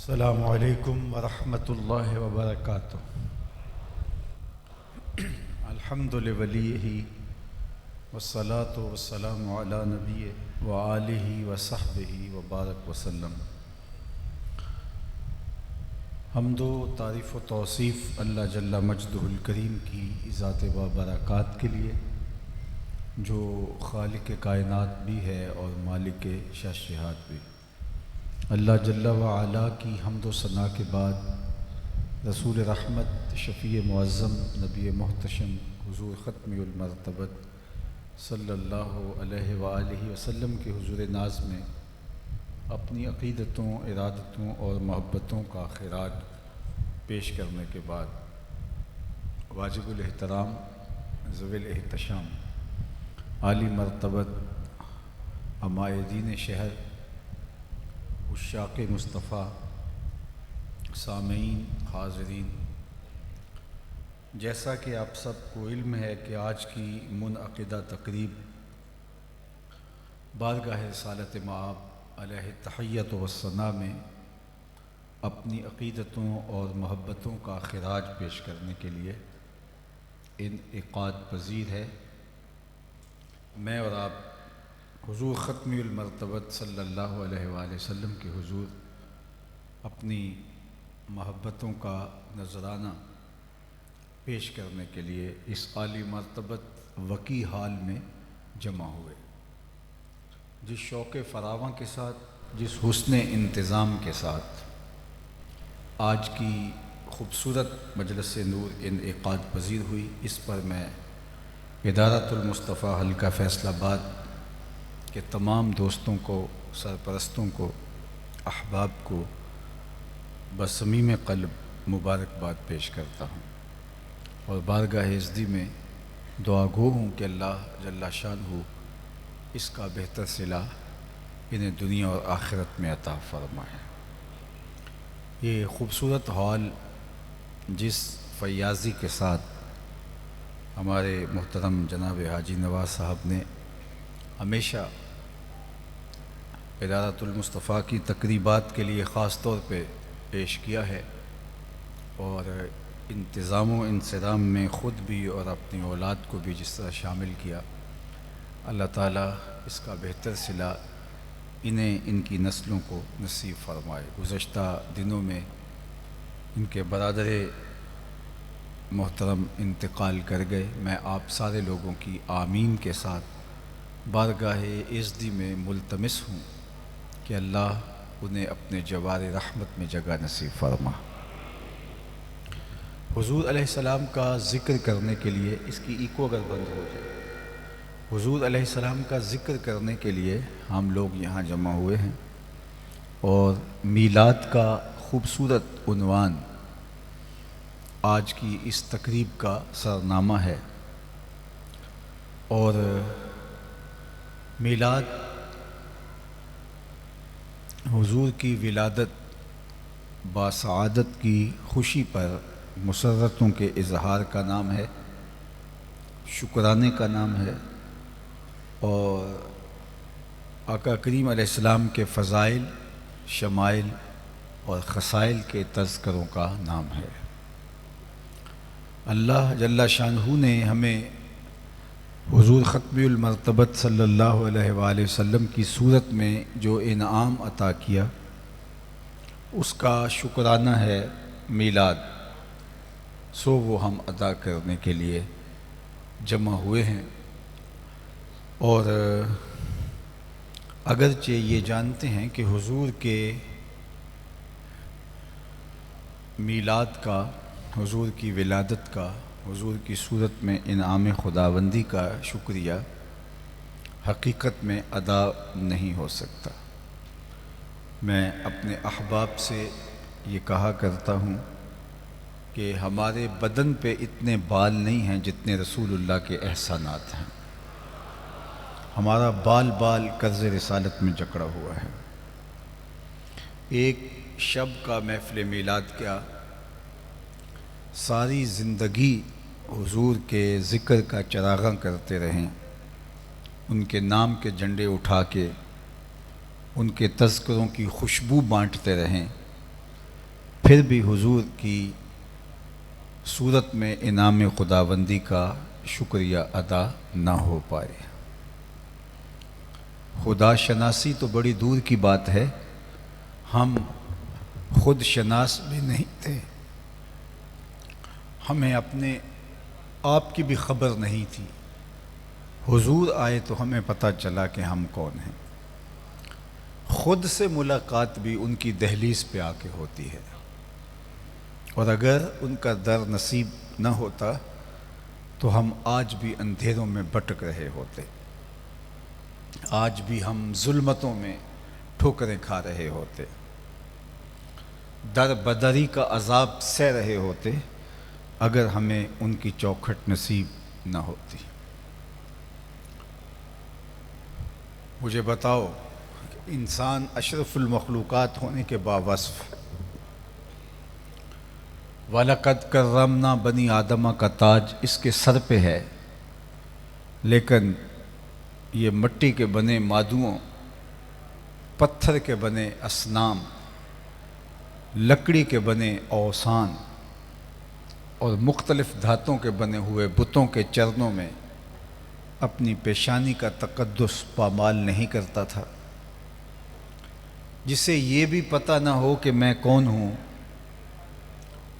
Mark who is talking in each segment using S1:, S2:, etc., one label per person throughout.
S1: السلام علیکم ورحمۃ اللہ وبرکاتہ۔ الحمد لولیہ والصلاة والسلام علی نبی وآلہ وصحبہ وبارک وسلم۔ حمد و تعریف و توصیف اللہ جل مجدہ الکریم کی ذات و برکات کے لیے، جو خالق کائنات بھی ہے اور مالک شہنشاہات بھی۔ اللہ جل وعلا کی حمد و ثنا کے بعد رسول رحمت، شفیع معظم، نبی محتشم، حضور ختم المرتبت صلی اللہ علیہ وآلہ وسلم کے حضور ناز میں اپنی عقیدتوں، ارادتوں اور محبتوں کا خراج پیش کرنے کے بعد واجب الاحترام، ذوی الاحتشام، عالی مرتبت عمائدین شہر، عشاق مصطفیٰ، سامعین، حاضرین، جیسا کہ آپ سب کو علم ہے کہ آج کی منعقدہ تقریب بارگاہ رسالت مآب علیہ تحیت و ثنا میں اپنی عقیدتوں اور محبتوں کا خراج پیش کرنے کے لیے انعقاد پذیر ہے۔ میں اور آپ حضور ختم المرتبت صلی اللہ علیہ وآلہ وسلم کے حضور اپنی محبتوں کا نذرانہ پیش کرنے کے لیے اس عالی مرتبت وقی حال میں جمع ہوئے۔ جس شوق فراواں کے ساتھ، جس حسن انتظام کے ساتھ آج کی خوبصورت مجلس نور انعقاد پذیر ہوئی، اس پر میں ادارۃ المصطفیٰ حلقہ فیصل آباد کہ تمام دوستوں کو، سرپرستوں کو، احباب کو بصمیم قلب مبارکباد پیش کرتا ہوں اور بارگاہ عزتی میں دعا گو ہوں کہ اللہ جل شانہ اس کا بہتر صلہ انہیں دنیا اور آخرت میں عطا فرمائے۔ یہ خوبصورت ہال جس فیاضی کے ساتھ ہمارے محترم جناب حاجی نواز صاحب نے ہمیشہ ادارۃ المصطفیٰ کی تقریبات کے لیے خاص طور پہ پیش کیا ہے، اور انتظام و انصرام میں خود بھی اور اپنی اولاد کو بھی جس طرح شامل کیا، اللہ تعالیٰ اس کا بہتر صلہ انہیں، ان کی نسلوں کو نصیب فرمائے۔ گزشتہ دنوں میں ان کے برادر محترم انتقال کر گئے۔ میں آپ سارے لوگوں کی آمین کے ساتھ بارگاہ عزتی میں ملتمس ہوں کہ اللہ انہیں اپنے جوار رحمت میں جگہ نصیب فرما۔ حضور علیہ السلام کا ذکر کرنے کے لیے، اس کی ایکو اگر بند ہو جائے، حضور علیہ السلام کا ذکر کرنے کے لیے ہم لوگ یہاں جمع ہوئے ہیں، اور میلاد کا خوبصورت عنوان آج کی اس تقریب کا سرنامہ ہے۔ اور میلاد حضور کی ولادت باسعادت کی خوشی پر مسرتوں کے اظہار کا نام ہے، شکرانے کا نام ہے، اور آقا کریم علیہ السلام کے فضائل، شمائل اور خصائل کے تذکروں کا نام ہے۔ اللہ جل شانہ نے ہمیں حضور ختم المرتبت صلی اللہ علیہ وآلہ وسلم کی صورت میں جو انعام عطا کیا، اس کا شکرانہ ہے میلاد، سو وہ ہم ادا کرنے کے لیے جمع ہوئے ہیں۔ اور اگرچہ یہ جانتے ہیں کہ حضور کے میلاد کا، حضور کی ولادت کا، حضور کی صورت میں انعام خداوندی کا شکریہ حقیقت میں ادا نہیں ہو سکتا۔ میں اپنے احباب سے یہ کہا کرتا ہوں کہ ہمارے بدن پہ اتنے بال نہیں ہیں جتنے رسول اللہ کے احسانات ہیں۔ ہمارا بال بال قرض رسالت میں جکڑا ہوا ہے۔ ایک شب کا محفل میلاد کیا، ساری زندگی حضور کے ذکر کا چراغاں کرتے رہیں، ان کے نام کے جھنڈے اٹھا کے ان کے تذکروں کی خوشبو بانٹتے رہیں، پھر بھی حضور کی صورت میں انعام خداوندی کا شکریہ ادا نہ ہو پائے۔ خدا شناسی تو بڑی دور کی بات ہے، ہم خود شناس بھی نہیں تھے، ہمیں اپنے آپ کی بھی خبر نہیں تھی۔ حضور آئے تو ہمیں پتہ چلا کہ ہم کون ہیں۔ خود سے ملاقات بھی ان کی دہلیز پہ آ کے ہوتی ہے، اور اگر ان کا در نصیب نہ ہوتا تو ہم آج بھی اندھیروں میں بھٹک رہے ہوتے، آج بھی ہم ظلمتوں میں ٹھوکریں کھا رہے ہوتے، در بدری کا عذاب سہ رہے ہوتے اگر ہمیں ان کی چوکھٹ نصیب نہ ہوتی۔ مجھے بتاؤ، انسان اشرف المخلوقات ہونے کے باوصف، وَلَقَدْ كَرَّمْنَا بنی آدمہ کا تاج اس کے سر پہ ہے، لیکن یہ مٹی کے بنے مادوؤں، پتھر کے بنے اصنام، لکڑی کے بنے اوثان اور مختلف دھاتوں کے بنے ہوئے بتوں کے چرنوں میں اپنی پیشانی کا تقدس پامال نہیں کرتا تھا، جسے یہ بھی پتہ نہ ہو کہ میں کون ہوں،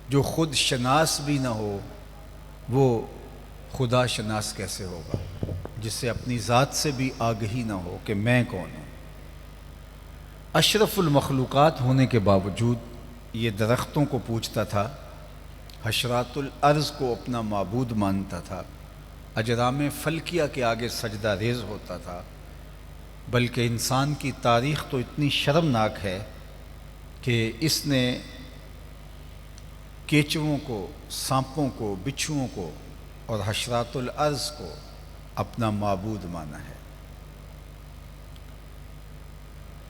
S1: جو خود شناس بھی نہ ہو وہ خدا شناس کیسے ہوگا، جسے اپنی ذات سے بھی آگہی نہ ہو کہ میں کون ہوں۔ اشرف المخلوقات ہونے کے باوجود یہ درختوں کو پوجتا تھا، حشرات الارض کو اپنا معبود مانتا تھا، اجرام فلکیہ کے آگے سجدہ ریز ہوتا تھا، بلکہ انسان کی تاریخ تو اتنی شرمناک ہے کہ اس نے کیچوؤں کو، سانپوں کو، بچھوؤں کو اور حشرات الارض کو اپنا معبود مانا ہے۔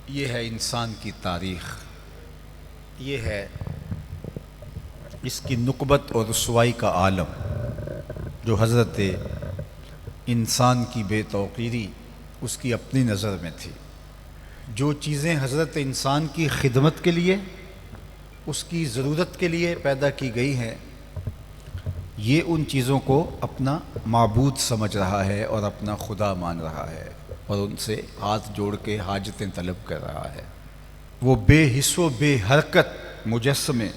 S1: یہ ہے انسان کی تاریخ، یہ ہے اس کی نکبت اور رسوائی کا عالم، جو حضرت انسان کی بے توقیری اس کی اپنی نظر میں تھی۔ جو چیزیں حضرت انسان کی خدمت کے لیے، اس کی ضرورت کے لیے پیدا کی گئی ہیں، یہ ان چیزوں کو اپنا معبود سمجھ رہا ہے اور اپنا خدا مان رہا ہے، اور ان سے ہاتھ جوڑ کے حاجتیں طلب کر رہا ہے۔ وہ بے حس و بے حرکت مجسمے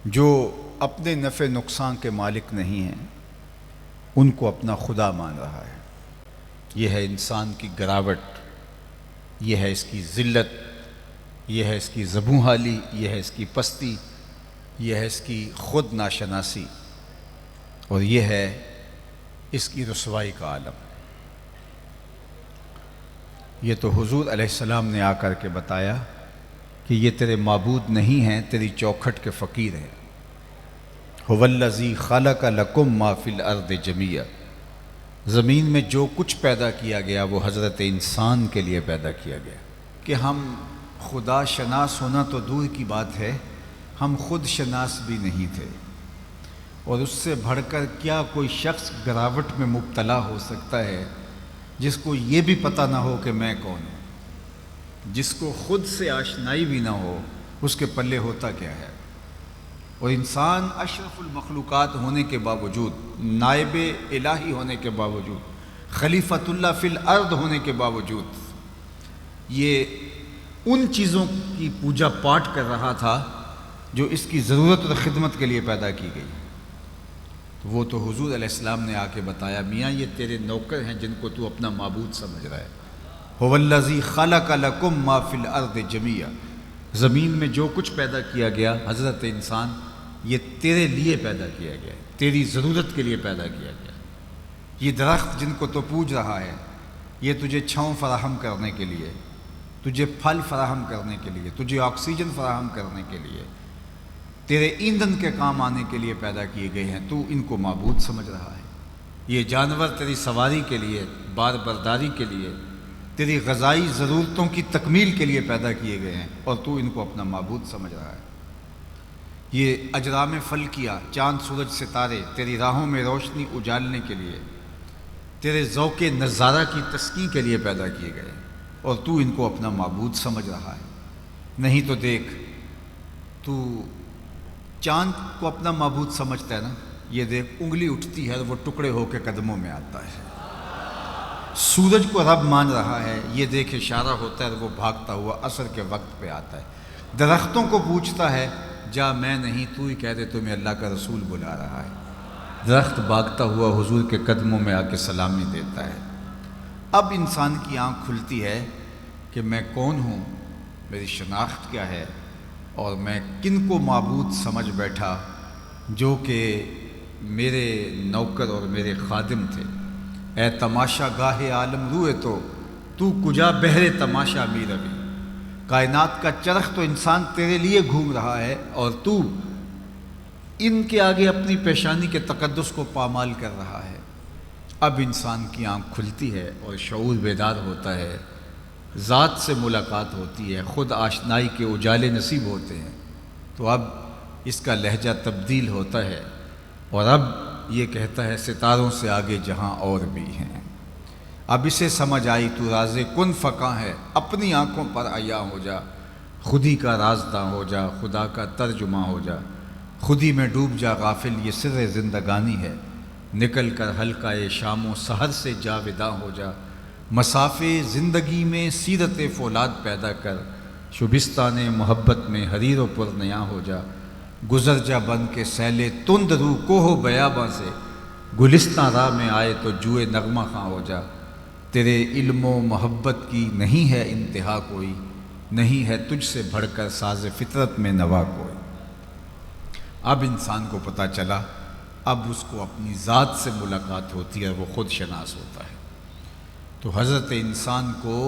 S1: جو اپنے نفع نقصان کے مالک نہیں ہیں، ان کو اپنا خدا مان رہا ہے۔ یہ ہے انسان کی گراوٹ، یہ ہے اس کی ذلت، یہ ہے اس کی زبوں حالی، یہ ہے اس کی پستی، یہ ہے اس کی خود ناشناسی، اور یہ ہے اس کی رسوائی کا عالم۔ یہ تو حضور علیہ السلام نے آ کر کے بتایا کہ یہ تیرے معبود نہیں ہیں، تیری چوکھٹ کے فقیر ہیں۔ هو الذی خلق لکم ما فی الارض جمیعا، زمین میں جو کچھ پیدا کیا گیا وہ حضرت انسان کے لیے پیدا کیا گیا۔ کہ ہم خدا شناس ہونا تو دور کی بات ہے، ہم خود شناس بھی نہیں تھے، اور اس سے بڑھ کر کیا کوئی شخص گراوٹ میں مبتلا ہو سکتا ہے جس کو یہ بھی پتہ نہ ہو کہ میں کون ہوں، جس کو خود سے آشنائی بھی نہ ہو، اس کے پلے ہوتا کیا ہے۔ اور انسان اشرف المخلوقات ہونے کے باوجود، نائب الہی ہونے کے باوجود، خلیفۃ اللہ فی الارض ہونے کے باوجود، یہ ان چیزوں کی پوجا پاٹ کر رہا تھا جو اس کی ضرورت اور خدمت کے لیے پیدا کی گئی۔ وہ تو حضور علیہ السلام نے آ کے بتایا، میاں یہ تیرے نوکر ہیں جن کو تو اپنا معبود سمجھ رہا ہے۔ هو الذی خلق لکم ما فی الارض جمیعا، زمین میں جو کچھ پیدا کیا گیا حضرت انسان، یہ تیرے لیے پیدا کیا گیا، تیری ضرورت کے لیے پیدا کیا گیا۔ یہ درخت جن کو تو پوج رہا ہے، یہ تجھے چھاؤں فراہم کرنے کے لیے، تجھے پھل فراہم کرنے کے لیے، تجھے آکسیجن فراہم کرنے کے لیے، تیرے ایندھن کے کام آنے کے لیے پیدا کیے گئے ہیں، تو ان کو معبود سمجھ رہا ہے۔ یہ جانور تیری سواری کے لیے، بار برداری کے لیے، تیری غذائی ضرورتوں کی تکمیل کے لیے پیدا کیے گئے ہیں، اور تو ان کو اپنا معبود سمجھ رہا ہے۔ یہ اجرام فلکیہ، چاند سورج ستارے تیری راہوں میں روشنی اجالنے کے لیے، تیرے ذوق نظارہ کی تسکین کے لیے پیدا کیے گئے، اور تو ان کو اپنا معبود سمجھ رہا ہے۔ نہیں تو دیکھ، تو چاند کو اپنا معبود سمجھتا ہے نا، یہ دیکھ انگلی اٹھتی ہے وہ ٹکڑے ہو کے قدموں میں آتا ہے۔ سورج کو رب مان رہا ہے، یہ دیکھ اشارہ ہوتا ہے وہ بھاگتا ہوا عصر کے وقت پہ آتا ہے۔ درختوں کو پوچھتا ہے جا میں نہیں تو ہی کہہ دے تمہیں اللہ کا رسول بلا رہا ہے۔ درخت بھاگتا ہوا حضور کے قدموں میں آ کے سلامی دیتا ہے۔ اب انسان کی آنکھ کھلتی ہے کہ میں کون ہوں، میری شناخت کیا ہے، اور میں کن کو معبود سمجھ بیٹھا جو کہ میرے نوکر اور میرے خادم تھے۔ اے تماشا گاہ عالم روئے تو کجا بہرے تماشا می روی، کائنات کا چرخ تو انسان تیرے لیے گھوم رہا ہے اور تو ان کے آگے اپنی پیشانی کے تقدس کو پامال کر رہا ہے۔ اب انسان کی آنکھ کھلتی ہے اور شعور بیدار ہوتا ہے، ذات سے ملاقات ہوتی ہے، خود آشنائی کے اجالے نصیب ہوتے ہیں۔ تو اب اس کا لہجہ تبدیل ہوتا ہے اور اب یہ کہتا ہے ستاروں سے آگے جہاں اور بھی ہیں۔ اب اسے سمجھ آئی تو راز کن فقاں ہے، اپنی آنکھوں پر عیاں ہو جا، خودی کا رازداں ہو جا، خدا کا ترجمہ ہو جا، خودی میں ڈوب جا غافل، یہ سر زندگانی ہے، نکل کر حلقہ شام و سحر سے جاوداں ہو جا، مسافے زندگی میں سیرت فولاد پیدا کر، شبستان محبت میں حریر و پرنیاں ہو جا، گزر جا بن کے سیلے تند رو کوہ بیاباں سے، گلستان راہ میں آئے تو جوئے نغمہ خاں ہو جا، تیرے علم و محبت کی نہیں ہے انتہا کوئی، نہیں ہے تجھ سے بڑھ کر ساز فطرت میں نوا کوئی۔ اب انسان کو پتہ چلا، اب اس کو اپنی ذات سے ملاقات ہوتی ہے اور وہ خود شناس ہوتا ہے۔ تو حضرت انسان کو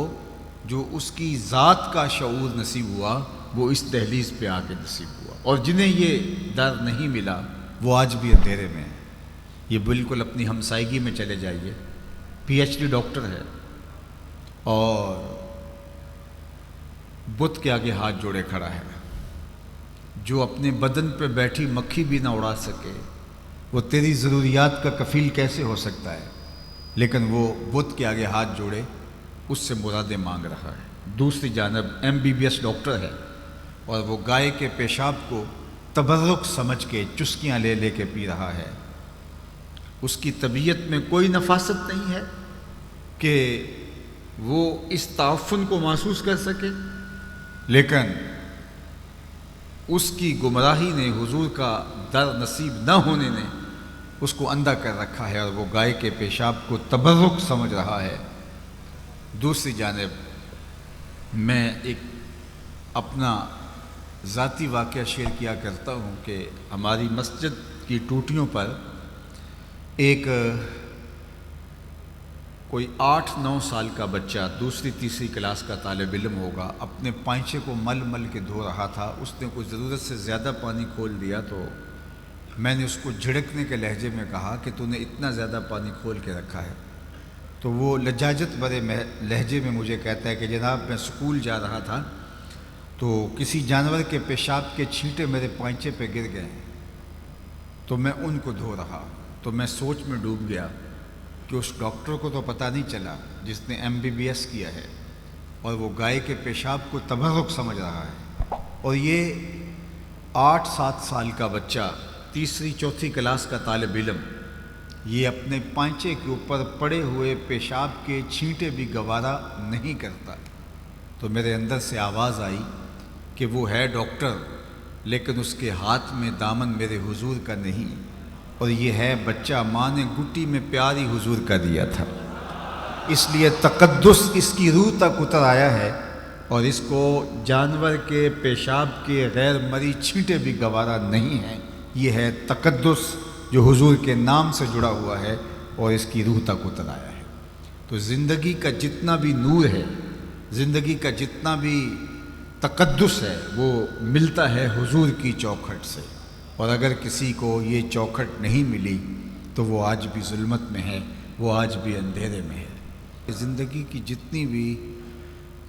S1: جو اس کی ذات کا شعور نصیب ہوا وہ اس دہلیز پہ آ کے نصیب ہوا، اور جنہیں یہ در نہیں ملا وہ آج بھی اندھیرے میں ہیں۔ یہ بالکل اپنی ہمسائیگی میں چلے جائیے، پی ایچ ڈی ڈاکٹر ہے اور بت کے آگے ہاتھ جوڑے کھڑا ہے، جو اپنے بدن پہ بیٹھی مکھی بھی نہ اڑا سکے وہ تیری ضروریات کا کفیل کیسے ہو سکتا ہے، لیکن وہ بت کے آگے ہاتھ جوڑے اس سے مرادیں مانگ رہا ہے۔ دوسری جانب MBBS ڈاکٹر ہے اور وہ گائے کے پیشاب کو تبرک سمجھ کے چسکیاں لے لے کے پی رہا ہے۔ اس کی طبیعت میں کوئی نفاست نہیں ہے کہ وہ اس تعفن کو محسوس کر سکے، لیکن اس کی گمراہی نے، حضور کا در نصیب نہ ہونے نے اس کو اندھا کر رکھا ہے اور وہ گائے کے پیشاب کو تبرک سمجھ رہا ہے۔ دوسری جانب میں ایک اپنا ذاتی واقعہ شیئر کیا کرتا ہوں کہ ہماری مسجد کی ٹوٹیوں پر ایک کوئی 8-9 سال کا بچہ، دوسری تیسری کلاس کا طالب علم ہوگا، اپنے پائنچے کو مل مل کے دھو رہا تھا۔ اس نے کچھ ضرورت سے زیادہ پانی کھول دیا تو میں نے اس کو جھڑکنے کے لہجے میں کہا کہ تو نے اتنا زیادہ پانی کھول کے رکھا ہے، تو وہ لجاجت بھرے لہجے میں مجھے کہتا ہے کہ جناب میں سکول جا رہا تھا تو کسی جانور کے پیشاب کے چھینٹے میرے پائنچے پہ گر گئے تو میں ان کو دھو رہا، تو میں سوچ میں ڈوب گیا کہ اس ڈاکٹر کو تو پتہ نہیں چلا جس نے MBBS کیا ہے اور وہ گائے کے پیشاب کو تبرک سمجھ رہا ہے، اور یہ 8-7 سال کا بچہ، تیسری چوتھی کلاس کا طالب علم، یہ اپنے پائنچے کے اوپر پڑے ہوئے پیشاب کے چھینٹے بھی گوارا نہیں کرتا۔ تو میرے اندر سے آواز آئی کہ وہ ہے ڈاکٹر لیکن اس کے ہاتھ میں دامن میرے حضور کا نہیں، اور یہ ہے بچہ ماں نے گٹی میں پیاری حضور کا دیا تھا، اس لیے تقدس اس کی روح تک اتر آیا ہے اور اس کو جانور کے پیشاب کے غیر مری چھینٹے بھی گوارا نہیں ہیں۔ یہ ہے تقدس جو حضور کے نام سے جڑا ہوا ہے اور اس کی روح تک اتر آیا ہے۔ تو زندگی کا جتنا بھی نور ہے، زندگی کا جتنا بھی تقدس ہے، وہ ملتا ہے حضور کی چوکھٹ سے، اور اگر کسی کو یہ چوکھٹ نہیں ملی تو وہ آج بھی ظلمت میں ہے، وہ آج بھی اندھیرے میں ہے۔ زندگی کی جتنی بھی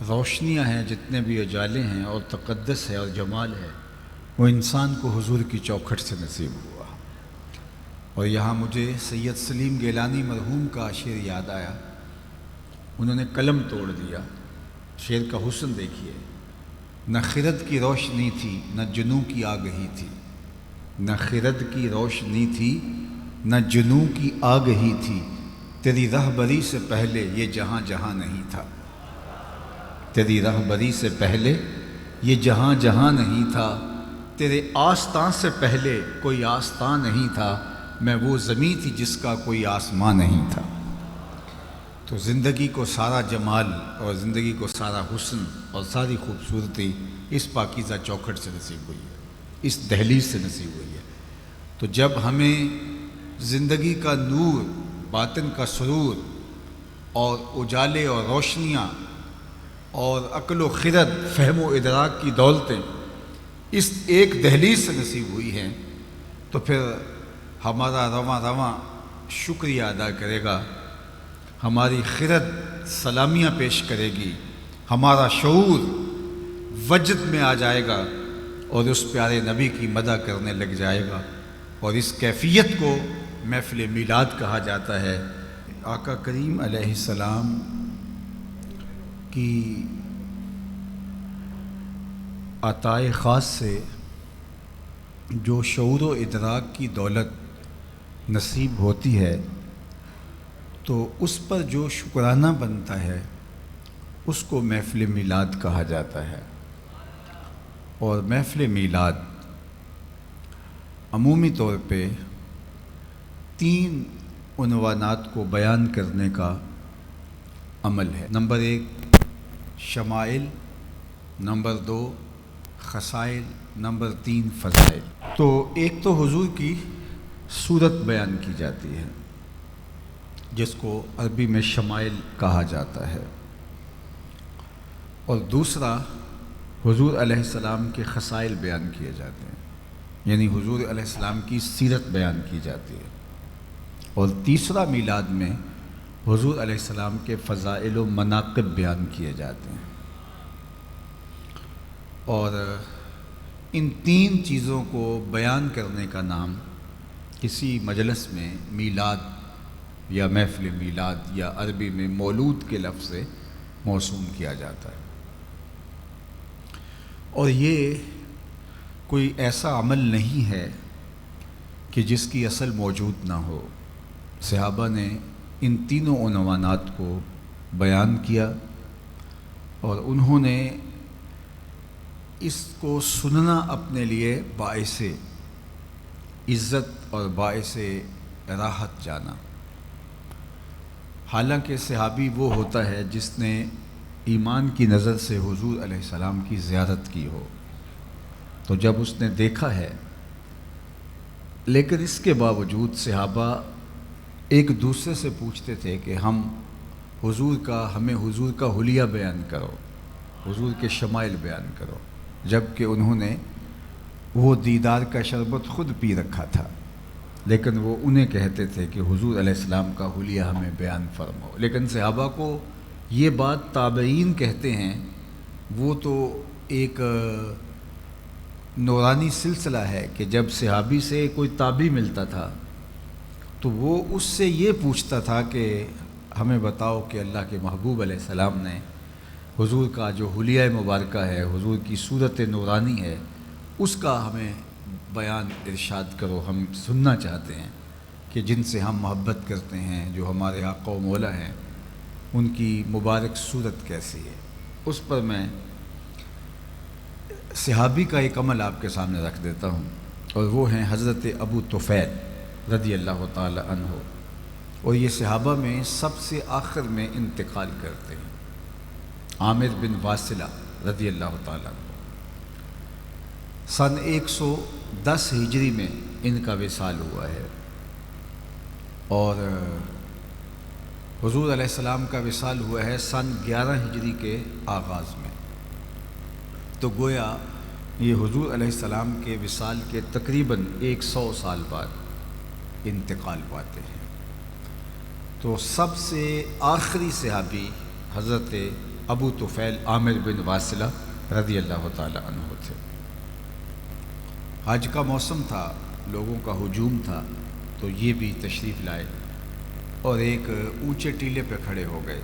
S1: روشنیاں ہیں، جتنے بھی اجالے ہیں اور تقدس ہے اور جمال ہے، وہ انسان کو حضور کی چوکھٹ سے نصیب ہوا۔ اور یہاں مجھے سید سلیم گیلانی مرحوم کا شعر یاد آیا، انہوں نے قلم توڑ دیا، شعر کا حسن دیکھیے۔ نہ خرد کی روشنی تھی نہ جنوں کی آگہی تھی، نہ خرد کی روشنی تھی نہ جنوں کی آگہی تھی، تیری رہبری سے پہلے یہ جہاں جہاں نہیں تھا، تیری رہبری سے پہلے یہ جہاں جہاں نہیں تھا، تیرے آستان سے پہلے کوئی آستان نہیں تھا، میں وہ زمین تھی جس کا کوئی آسمان نہیں تھا۔ تو زندگی کو سارا جمال اور زندگی کو سارا حسن اور ساری خوبصورتی اس پاکیزہ چوکھٹ سے نصیب ہوئی ہے، اس دہلیز سے نصیب ہوئی ہے۔ تو جب ہمیں زندگی کا نور، باطن کا سرور اور اجالے اور روشنیاں اور عقل و خرد، فہم و ادراک کی دولتیں اس ایک دہلیز سے نصیب ہوئی ہیں، تو پھر ہمارا رواں رواں شکریہ ادا کرے گا، ہماری خرد سلامیاں پیش کرے گی، ہمارا شعور وجد میں آ جائے گا اور اس پیارے نبی کی مدح کرنے لگ جائے گا، اور اس کیفیت کو محفل میلاد کہا جاتا ہے۔ آقا کریم علیہ السلام کی عطائے خاص سے جو شعور و ادراک کی دولت نصیب ہوتی ہے، تو اس پر جو شکرانہ بنتا ہے اس کو محفل میلاد کہا جاتا ہے۔ اور محفل میلاد عمومی طور پہ 3 عنوانات کو بیان کرنے کا عمل ہے۔ نمبر 1 شمائل، نمبر 2 خصائل، نمبر 3 فضائل۔ تو ایک تو حضور کی صورت بیان کی جاتی ہے جس کو عربی میں شمائل کہا جاتا ہے، اور دوسرا حضور علیہ السلام کے خصائل بیان کیے جاتے ہیں، یعنی حضور علیہ السلام کی سیرت بیان کی جاتی ہے، اور تیسرا میلاد میں حضور علیہ السلام کے فضائل و مناقب بیان کیے جاتے ہیں۔ اور ان 3 چیزوں کو بیان کرنے کا نام کسی مجلس میں میلاد یا محفل میلاد یا عربی میں مولود کے لفظ سے موسوم کیا جاتا ہے۔ اور یہ کوئی ایسا عمل نہیں ہے کہ جس کی اصل موجود نہ ہو۔ صحابہ نے ان تینوں عنوانات کو بیان کیا، اور انہوں نے اس کو سننا اپنے لیے باعث عزت اور باعث راحت جانا۔ حالانکہ صحابی وہ ہوتا ہے جس نے ایمان کی نظر سے حضور علیہ السلام کی زیارت کی ہو، تو جب اس نے دیکھا ہے، لیکن اس کے باوجود صحابہ ایک دوسرے سے پوچھتے تھے کہ ہمیں حضور کا حلیہ بیان کرو، حضور کے شمائل بیان کرو، جبکہ انہوں نے وہ دیدار کا شربت خود پی رکھا تھا، لیکن وہ انہیں کہتے تھے کہ حضور علیہ السلام کا حلیہ ہمیں بیان فرماؤ۔ لیکن صحابہ کو یہ بات تابعین کہتے ہیں، وہ تو ایک نورانی سلسلہ ہے کہ جب صحابی سے کوئی تابعی ملتا تھا تو وہ اس سے یہ پوچھتا تھا کہ ہمیں بتاؤ کہ اللہ کے محبوب علیہ السلام نے حضور کا جو حلیہ مبارکہ ہے، حضور کی صورت نورانی ہے، اس کا ہمیں بیان ارشاد کرو، ہم سننا چاہتے ہیں کہ جن سے ہم محبت کرتے ہیں، جو ہمارے آقا و مولا ہیں، ان کی مبارک صورت کیسی ہے۔ اس پر میں صحابی کا ایک عمل آپ کے سامنے رکھ دیتا ہوں، اور وہ ہیں حضرت ابو طفیل رضی اللہ تعالی عنہ، اور یہ صحابہ میں سب سے آخر میں انتقال کرتے ہیں۔ عامر بن واصلہ رضی اللہ تعالی عنہ، سن 110 ہجری میں ان کا وصال ہوا ہے، اور حضور علیہ السلام کا وصال ہوا ہے سن 11 ہجری کے آغاز میں۔ تو گویا یہ حضور علیہ السلام کے وصال کے تقریباً 100 سال بعد انتقال پاتے ہیں۔ تو سب سے آخری صحابی حضرت ابو طفیل عامر بن واصلہ رضی اللہ تعالی عنہ تھے۔ حج کا موسم تھا، لوگوں کا ہجوم تھا، تو یہ بھی تشریف لائے اور ایک اونچے ٹیلے پہ کھڑے ہو گئے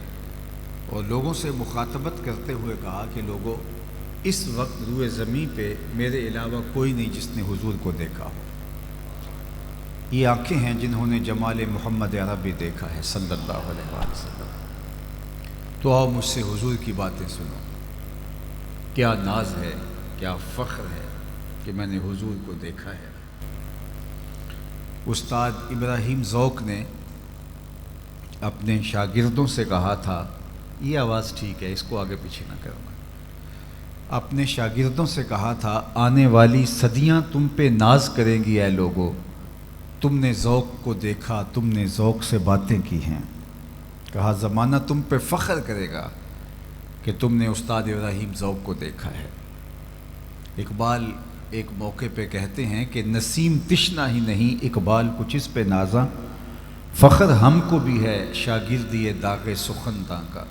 S1: اور لوگوں سے مخاطبت کرتے ہوئے کہا کہ لوگوں، اس وقت روئے زمین پہ میرے علاوہ کوئی نہیں جس نے حضور کو دیکھا ہو۔ یہ آنکھیں ہیں جنہوں نے جمال محمد عربی دیکھا ہے صلی اللہ علیہ وآلہ وسلم۔ تو آؤ مجھ سے حضور کی باتیں سنو، کیا ناز ہے، کیا فخر ہے کہ میں نے حضور کو دیکھا ہے۔ استاد ابراہیم ذوق نے اپنے شاگردوں سے کہا تھا، یہ آواز ٹھیک ہے، اس کو آگے پیچھے نہ کرنا، اپنے شاگردوں سے کہا تھا، آنے والی صدیاں تم پہ ناز کریں گی اے لوگو، تم نے ذوق کو دیکھا، تم نے ذوق سے باتیں کی ہیں۔ کہا زمانہ تم پہ فخر کرے گا کہ تم نے استاد ابراہیم ذوق کو دیکھا ہے۔ اقبال ایک موقع پہ کہتے ہیں کہ نسیم تشنا ہی نہیں اقبال کچھ اس پہ نازاں، فخر ہم کو بھی ہے شاگردی داغ سخنداں کا۔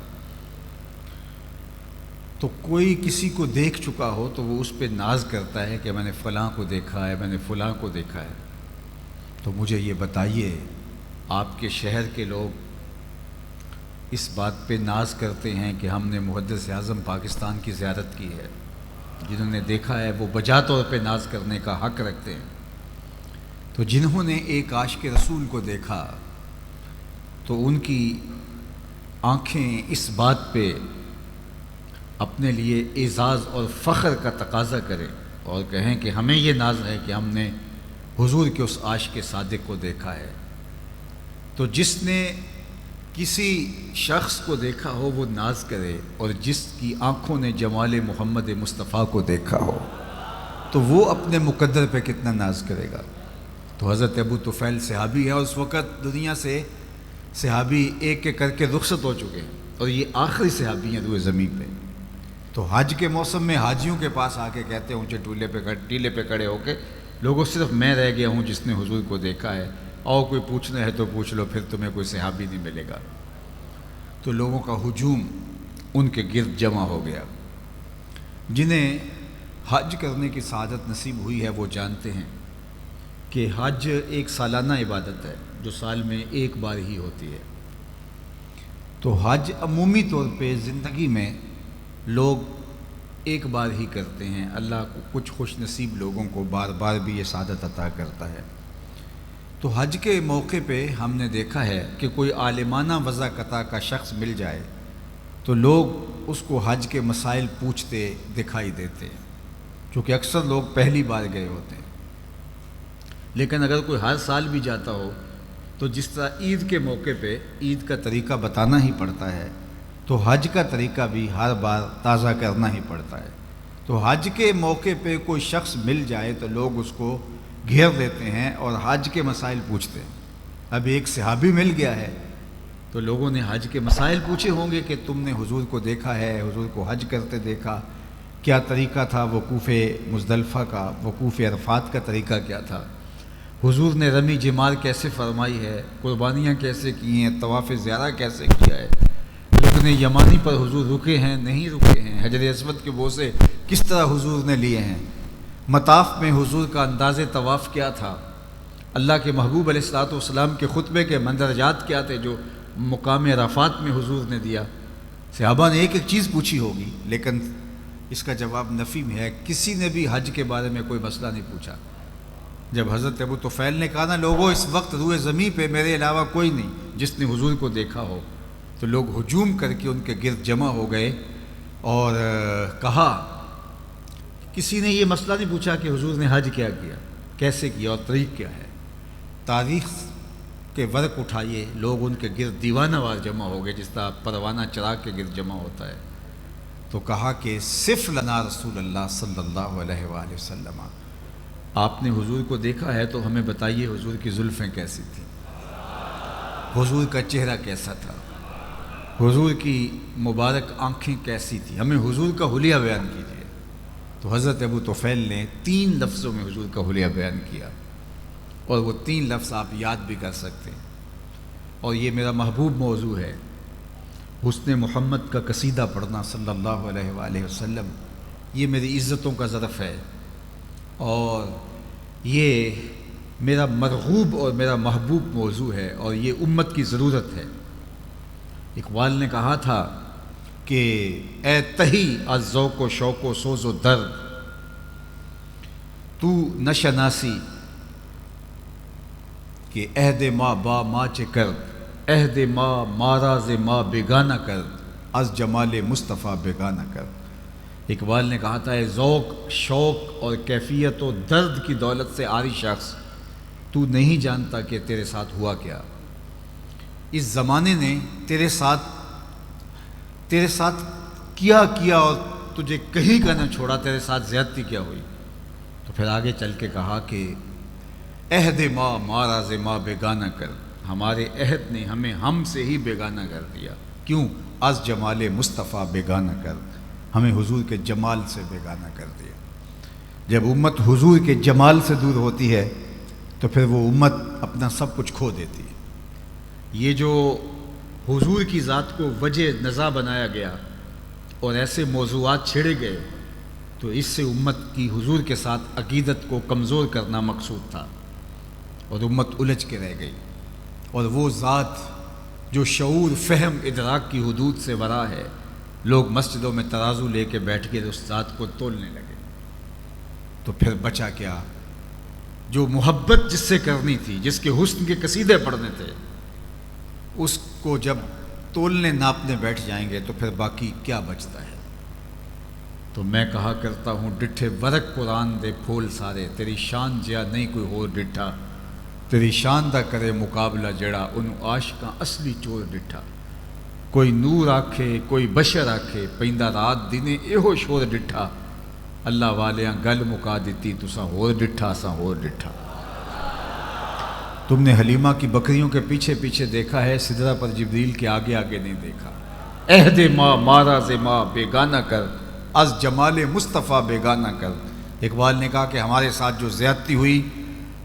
S1: تو کوئی کسی کو دیکھ چکا ہو تو وہ اس پہ ناز کرتا ہے کہ میں نے فلاں کو دیکھا ہے، میں نے فلاں کو دیکھا ہے۔ تو مجھے یہ بتائیے، آپ کے شہر کے لوگ اس بات پہ ناز کرتے ہیں کہ ہم نے محدث اعظم پاکستان کی زیارت کی ہے، جنہوں نے دیکھا ہے وہ بجا طور پہ ناز کرنے کا حق رکھتے ہیں۔ تو جنہوں نے ایک عاشق رسول کو دیکھا تو ان کی آنکھیں اس بات پہ اپنے لیے اعزاز اور فخر کا تقاضا کریں اور کہیں کہ ہمیں یہ ناز ہے کہ ہم نے حضور کے اس عاشق صادق کو دیکھا ہے۔ تو جس نے کسی شخص کو دیکھا ہو وہ ناز کرے، اور جس کی آنکھوں نے جمال محمد مصطفیٰ کو دیکھا ہو تو وہ اپنے مقدر پہ کتنا ناز کرے گا۔ تو حضرت ابو طفیل صحابی ہے، اور اس وقت دنیا سے صحابی ایک ایک کر کے رخصت ہو چکے ہیں، اور یہ آخری صحابی ہیں روئے زمین پہ۔ تو حج کے موسم میں حاجیوں کے پاس آ کے کہتے ہیں اونچے ٹیلے پہ کھڑے ہو کے، لوگوں صرف میں رہ گیا ہوں جس نے حضور کو دیکھا ہے، اور کوئی پوچھنا ہے تو پوچھ لو، پھر تمہیں کوئی صحابی نہیں ملے گا۔ تو لوگوں کا ہجوم ان کے گرد جمع ہو گیا۔ جنہیں حج کرنے کی سعادت نصیب ہوئی ہے وہ جانتے ہیں کہ حج ایک سالانہ عبادت ہے جو سال میں ایک بار ہی ہوتی ہے۔ تو حج عمومی طور پہ زندگی میں لوگ ایک بار ہی کرتے ہیں، اللہ کو کچھ خوش نصیب لوگوں کو بار بار بھی یہ سعادت عطا کرتا ہے۔ تو حج کے موقع پہ ہم نے دیکھا ہے کہ کوئی عالمانہ وضاقطع کا شخص مل جائے تو لوگ اس کو حج کے مسائل پوچھتے دکھائی دیتے ہیں، چونکہ اکثر لوگ پہلی بار گئے ہوتے ہیں۔ لیکن اگر کوئی ہر سال بھی جاتا ہو تو جس طرح عید کے موقع پہ عید کا طریقہ بتانا ہی پڑتا ہے، تو حج کا طریقہ بھی ہر بار تازہ کرنا ہی پڑتا ہے۔ تو حج کے موقع پہ کوئی شخص مل جائے تو لوگ اس کو گھیر لیتے ہیں اور حج کے مسائل پوچھتے ہیں۔ اب ایک صحابی مل گیا ہے تو لوگوں نے حج کے مسائل پوچھے ہوں گے کہ تم نے حضور کو دیکھا ہے، حضور کو حج کرتے دیکھا، کیا طریقہ تھا وقوف مزدلفہ کا، وقوف عرفات کا طریقہ کیا تھا، حضور نے رمی جمار کیسے فرمائی ہے، قربانیاں کیسے کی ہیں، طواف زیارہ کیسے کیا ہے، رکن یمانی پر حضور رکے ہیں نہیں رکے ہیں، حجر اسود کے بوسے کس طرح حضور نے لیے ہیں، مطاف میں حضور کا انداز طواف کیا تھا، اللہ کے محبوب علیہ الصلوۃ والسلام کے خطبے کے مندرجات کیا تھے جو مقام عرفات میں حضور نے دیا۔ صحابہ نے ایک ایک چیز پوچھی ہوگی، لیکن اس کا جواب نفی میں ہے، کسی نے بھی حج کے بارے میں کوئی مسئلہ نہیں پوچھا۔ جب حضرت ابو طفیل نے کہا نا لوگوں اس وقت روئے زمین پہ میرے علاوہ کوئی نہیں جس نے حضور کو دیکھا ہو، تو لوگ ہجوم کر کے ان کے گرد جمع ہو گئے اور کہا، کسی نے یہ مسئلہ نہیں پوچھا کہ حضور نے حج کیا کیا، کیسے کیا اور طریق کیا ہے۔ تاریخ کے ورق اٹھائیے، لوگ ان کے گرد دیوانہ وار جمع ہو گئے جس طرح پروانہ چراغ کے گرد جمع ہوتا ہے۔ تو کہا کہ صف لنا رسول اللہ صلی اللہ علیہ وآلہ وسلم، آپ نے حضور کو دیکھا ہے تو ہمیں بتائیے حضور کی زلفیں کیسی تھیں، حضور کا چہرہ کیسا تھا، حضور کی مبارک آنکھیں کیسی تھیں، ہمیں حضور کا حلیہ بیان کیجیے۔ تو حضرت ابو طفیل نے 3 لفظوں میں حضور کا حلیہ بیان کیا، اور وہ 3 لفظ آپ یاد بھی کر سکتے ہیں، اور یہ میرا محبوب موضوع ہے، حسن محمد کا قصیدہ پڑھنا صلی اللہ علیہ وآلہ وسلم، یہ میری عزتوں کا ظرف ہے، اور یہ میرا مرغوب اور میرا محبوب موضوع ہے، اور یہ امت کی ضرورت ہے۔ اقبال نے کہا تھا کہ اے تہی از ذوق و شوق و سوز و درد، تو نشناسی کہ عہد ما با ما چے کرد، عہد ما ماراز ما بیگانہ کرد، از جمال مصطفیٰ بیگانہ کرد۔ اقبال نے کہا تھا اے ذوق، شوق اور کیفیت و درد کی دولت سے عاری شخص، تو نہیں جانتا کہ تیرے ساتھ ہوا کیا۔ اس زمانے نے تیرے ساتھ کیا اور تجھے کہیں کا نہ چھوڑا، تیرے ساتھ زیادتی کیا ہوئی۔ تو پھر آگے چل کے کہا کہ عہد ما ماراز ما بیگانہ کر، ہمارے عہد نے ہمیں ہم سے ہی بیگانہ کر دیا۔ کیوں؟ از جمال مصطفیٰ بیگانہ کر، ہمیں حضور کے جمال سے بیگانہ کر دیا۔ جب امت حضور کے جمال سے دور ہوتی ہے تو پھر وہ امت اپنا سب کچھ کھو دیتی ہے۔ یہ جو حضور کی ذات کو وجہ نزا بنایا گیا اور ایسے موضوعات چھیڑے گئے، تو اس سے امت کی حضور کے ساتھ عقیدت کو کمزور کرنا مقصود تھا، اور امت الجھ کے رہ گئی۔ اور وہ ذات جو شعور، فہم، ادراک کی حدود سے ورا ہے، لوگ مسجدوں میں ترازو لے کے بیٹھ کے اس ذات کو تولنے لگے، تو پھر بچا کیا؟ جو محبت جس سے کرنی تھی، جس کے حسن کے قصیدے پڑھنے تھے، اس کو جب تولنے ناپنے بیٹھ جائیں گے تو پھر باقی کیا بچتا ہے؟ تو میں کہا کرتا ہوں ڈٹھے ورق قرآن دے پھول سارے، تیری شان جیا نہیں کوئی ہور ڈٹھا، تیری شان دا کرے مقابلہ جڑا انہوں عاشقاں اصلی چور ڈٹھا۔ کوئی نور آکھے کوئی بشر آکھے، پیندا رات دینے ایہو شور ڈٹھا، اللہ والیاں گل مکا دیتی تساں ہور ڈٹھا اساں ہور ڈٹھا۔ تم نے حلیمہ کی بکریوں کے پیچھے پیچھے دیکھا ہے، سدرہ پر جبریل کے آگے آگے نہیں دیکھا۔ عہد ما ماراز ما بیگانہ کر، از جمال مصطفیٰ بیگانہ کر۔ اقبال نے کہا کہ ہمارے ساتھ جو زیادتی ہوئی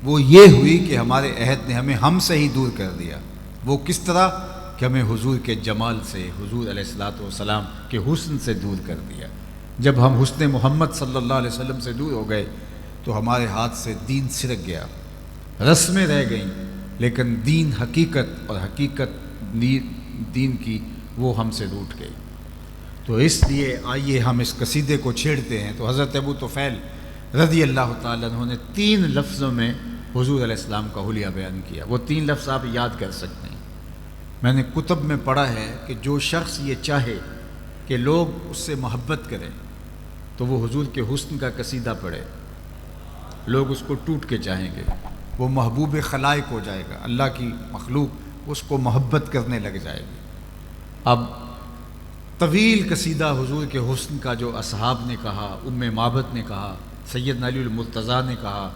S1: وہ یہ ہوئی کہ ہمارے عہد نے ہمیں ہم سے ہی دور کر دیا۔ وہ کس طرح؟ کہ ہمیں حضور کے جمال سے، حضور علیہ الصلوۃ والسلام کے حسن سے دور کر دیا۔ جب ہم حسن محمد صلی اللہ علیہ وسلم سے دور ہو گئے تو ہمارے ہاتھ سے دین سرک گیا، رسمیں رہ گئیں، لیکن دین حقیقت، اور حقیقت دین کی وہ ہم سے روٹ گئی۔ تو اس لیے آئیے ہم اس قصیدے کو چھیڑتے ہیں۔ تو حضرت ابو طفیل رضی اللہ تعالیٰ عنہ نے 3 لفظوں میں حضور علیہ السلام کا حلیہ بیان کیا۔ وہ 3 لفظ آپ یاد کر سکتے ہیں۔ میں نے کتب میں پڑھا ہے کہ جو شخص یہ چاہے کہ لوگ اس سے محبت کریں تو وہ حضور کے حسن کا قصیدہ پڑھے، لوگ اس کو ٹوٹ کے چاہیں گے، وہ محبوب خلائق ہو جائے گا، اللہ کی مخلوق اس کو محبت کرنے لگ جائے گی۔ اب طویل قصیدہ حضور کے حسن کا جو اصحاب نے کہا، ام معبد نے کہا، سیدنا علی المرتضیٰ نے کہا،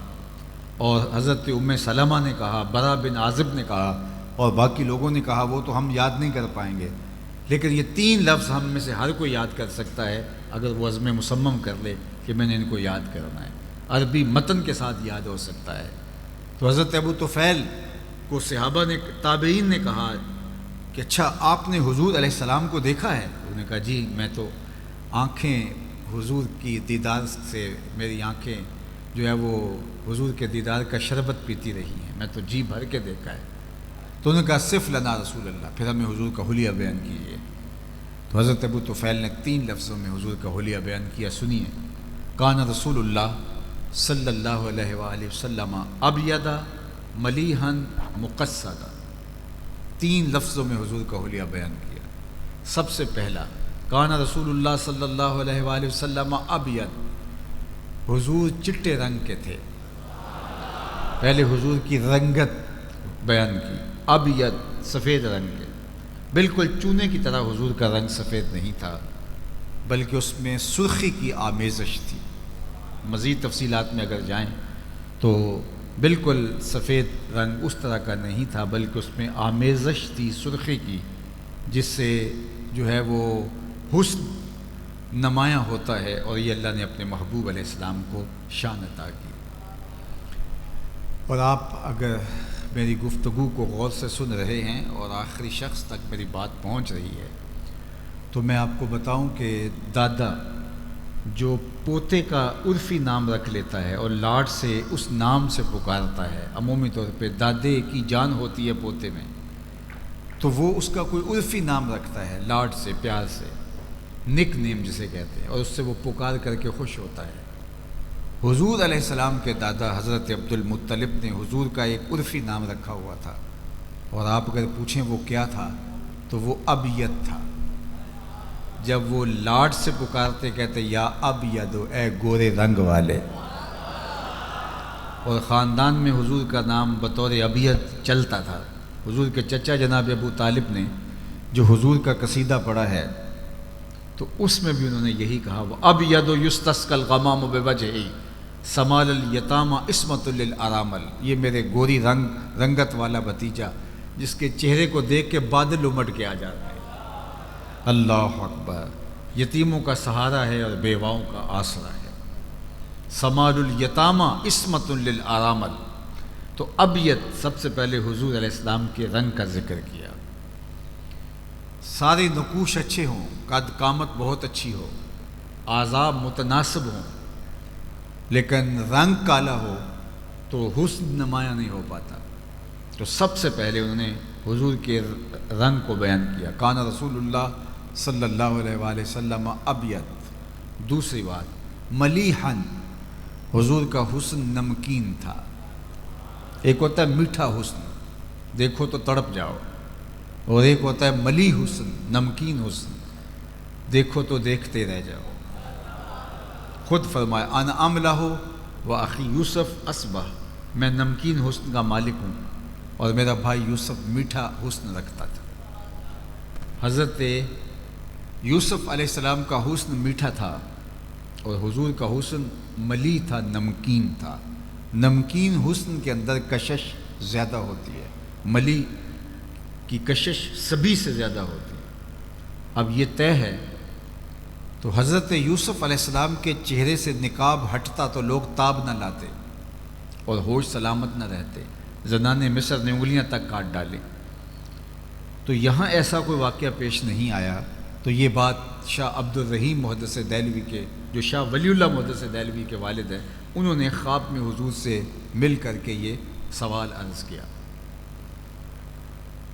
S1: اور حضرت ام سلمہ نے کہا، برا بن عازب نے کہا، اور باقی لوگوں نے کہا، وہ تو ہم یاد نہیں کر پائیں گے، لیکن یہ 3 لفظ ہم میں سے ہر کوئی یاد کر سکتا ہے اگر وہ عزم مصمم کر لے کہ میں نے ان کو یاد کرنا ہے، عربی متن کے ساتھ یاد ہو سکتا ہے۔ تو حضرت ابو طفیل کو صحابہ نے، تابعین نے کہا کہ اچھا آپ نے حضور علیہ السلام کو دیکھا ہے؟ انہوں نے کہا جی میں تو آنکھیں حضور کی دیدار سے، میری آنکھیں جو ہے وہ حضور کے دیدار کا شربت پیتی رہی ہیں، میں تو جی بھر کے دیکھا ہے۔ تو انہوں نے کہا صف لنا رسول اللہ، پھر ہمیں حضور کا حلیہ بیان کیجیے۔ تو حضرت ابو طفیل نے 3 لفظوں میں حضور کا حلیہ بیان کیا، سنیے۔ کان رسول اللہ صلی اللہ علیہ وآلہ وسلم ابیض ملیحا مقصدا، 3 لفظوں میں حضور کا حلیہ بیان کیا۔ سب سے پہلا، کان رسول اللہ صلی اللہ علیہ وآلہ وسلم ابیض، حضور چٹے رنگ کے تھے۔ پہلے حضور کی رنگت بیان کی، ابیض سفید رنگ کے، بالکل چونے کی طرح حضور کا رنگ سفید نہیں تھا، بلکہ اس میں سرخی کی آمیزش تھی۔ مزید تفصیلات میں اگر جائیں تو بالکل سفید رنگ اس طرح کا نہیں تھا، بلکہ اس میں آمیزش تھی سرخی کی، جس سے جو ہے وہ حسن نمایاں ہوتا ہے، اور یہ اللہ نے اپنے محبوب علیہ السلام کو شان عطا کی۔ اور آپ اگر میری گفتگو کو غور سے سن رہے ہیں اور آخری شخص تک میری بات پہنچ رہی ہے تو میں آپ کو بتاؤں کہ دادا جو پوتے کا عرفی نام رکھ لیتا ہے اور لاڈ سے اس نام سے پکارتا ہے، عمومی طور پہ دادے کی جان ہوتی ہے پوتے میں، تو وہ اس کا کوئی عرفی نام رکھتا ہے لاڈ سے، پیار سے، نک نیم جسے کہتے ہیں، اور اس سے وہ پکار کر کے خوش ہوتا ہے۔ حضور علیہ السلام کے دادا حضرت عبد المطلب نے حضور کا ایک عرفی نام رکھا ہوا تھا، اور آپ اگر پوچھیں وہ کیا تھا تو وہ ابیت تھا۔ جب وہ لاڈ سے پکارتے کہتے یا ابید، اے گورے رنگ والے، اور خاندان میں حضور کا نام بطور ابیت چلتا تھا۔ حضور کے چچا جناب ابو طالب نے جو حضور کا قصیدہ پڑھا ہے تو اس میں بھی انہوں نے یہی کہا، وہ ابید یستسقی الغمام بوجہی سمال الیتامى عصمۃ للارامل، یہ میرے گوری رنگت والا بھتیجا جس کے چہرے کو دیکھ کے بادل امٹ کے آ جاتا ہے۔ اللہ اکبر، یتیموں کا سہارا ہے اور بیواؤں کا آسرا ہے۔ سمال الیتامى عصمۃ للارامل، تو ابیت سب سے پہلے حضور علیہ السلام کے رنگ کا ذکر کیا۔ سارے نقوش اچھے ہوں، قد قامت بہت اچھی ہو، اعضاء متناسب ہوں، لیکن رنگ کالا ہو تو حسن نمایاں نہیں ہو پاتا۔ تو سب سے پہلے انہوں نے حضور کے رنگ کو بیان کیا، کان رسول اللہ صلی اللہ علیہ وآلہ وسلم ابیض۔ دوسری بات، ملیحن، حضور کا حسن نمکین تھا۔ ایک ہوتا ہے میٹھا حسن، دیکھو تو تڑپ جاؤ، اور ایک ہوتا ہے ملی حسن، نمکین حسن، دیکھو تو دیکھتے رہ جاؤ۔ خود فرمایا انا املہ و اخی یوسف اصبح، میں نمکین حسن کا مالک ہوں اور میرا بھائی یوسف میٹھا حسن رکھتا تھا۔ حضرت یوسف علیہ السلام کا حسن میٹھا تھا اور حضور کا حسن ملی تھا، نمکین تھا۔ نمکین حسن کے اندر کشش زیادہ ہوتی ہے، ملی کی کشش سبھی سے زیادہ ہوتی ہے۔ اب یہ طے ہے تو حضرت یوسف علیہ السلام کے چہرے سے نقاب ہٹتا تو لوگ تاب نہ لاتے اور ہوش سلامت نہ رہتے، زنان مصر نے انگلیاں تک کاٹ ڈالیں۔ تو یہاں ایسا کوئی واقعہ پیش نہیں آیا، تو یہ بات شاہ عبد الرحیم محدث دہلوی کے، جو شاہ ولی اللہ محدث دہلوی کے والد ہیں، انہوں نے خواب میں حضور سے مل کر کے یہ سوال عرض کیا۔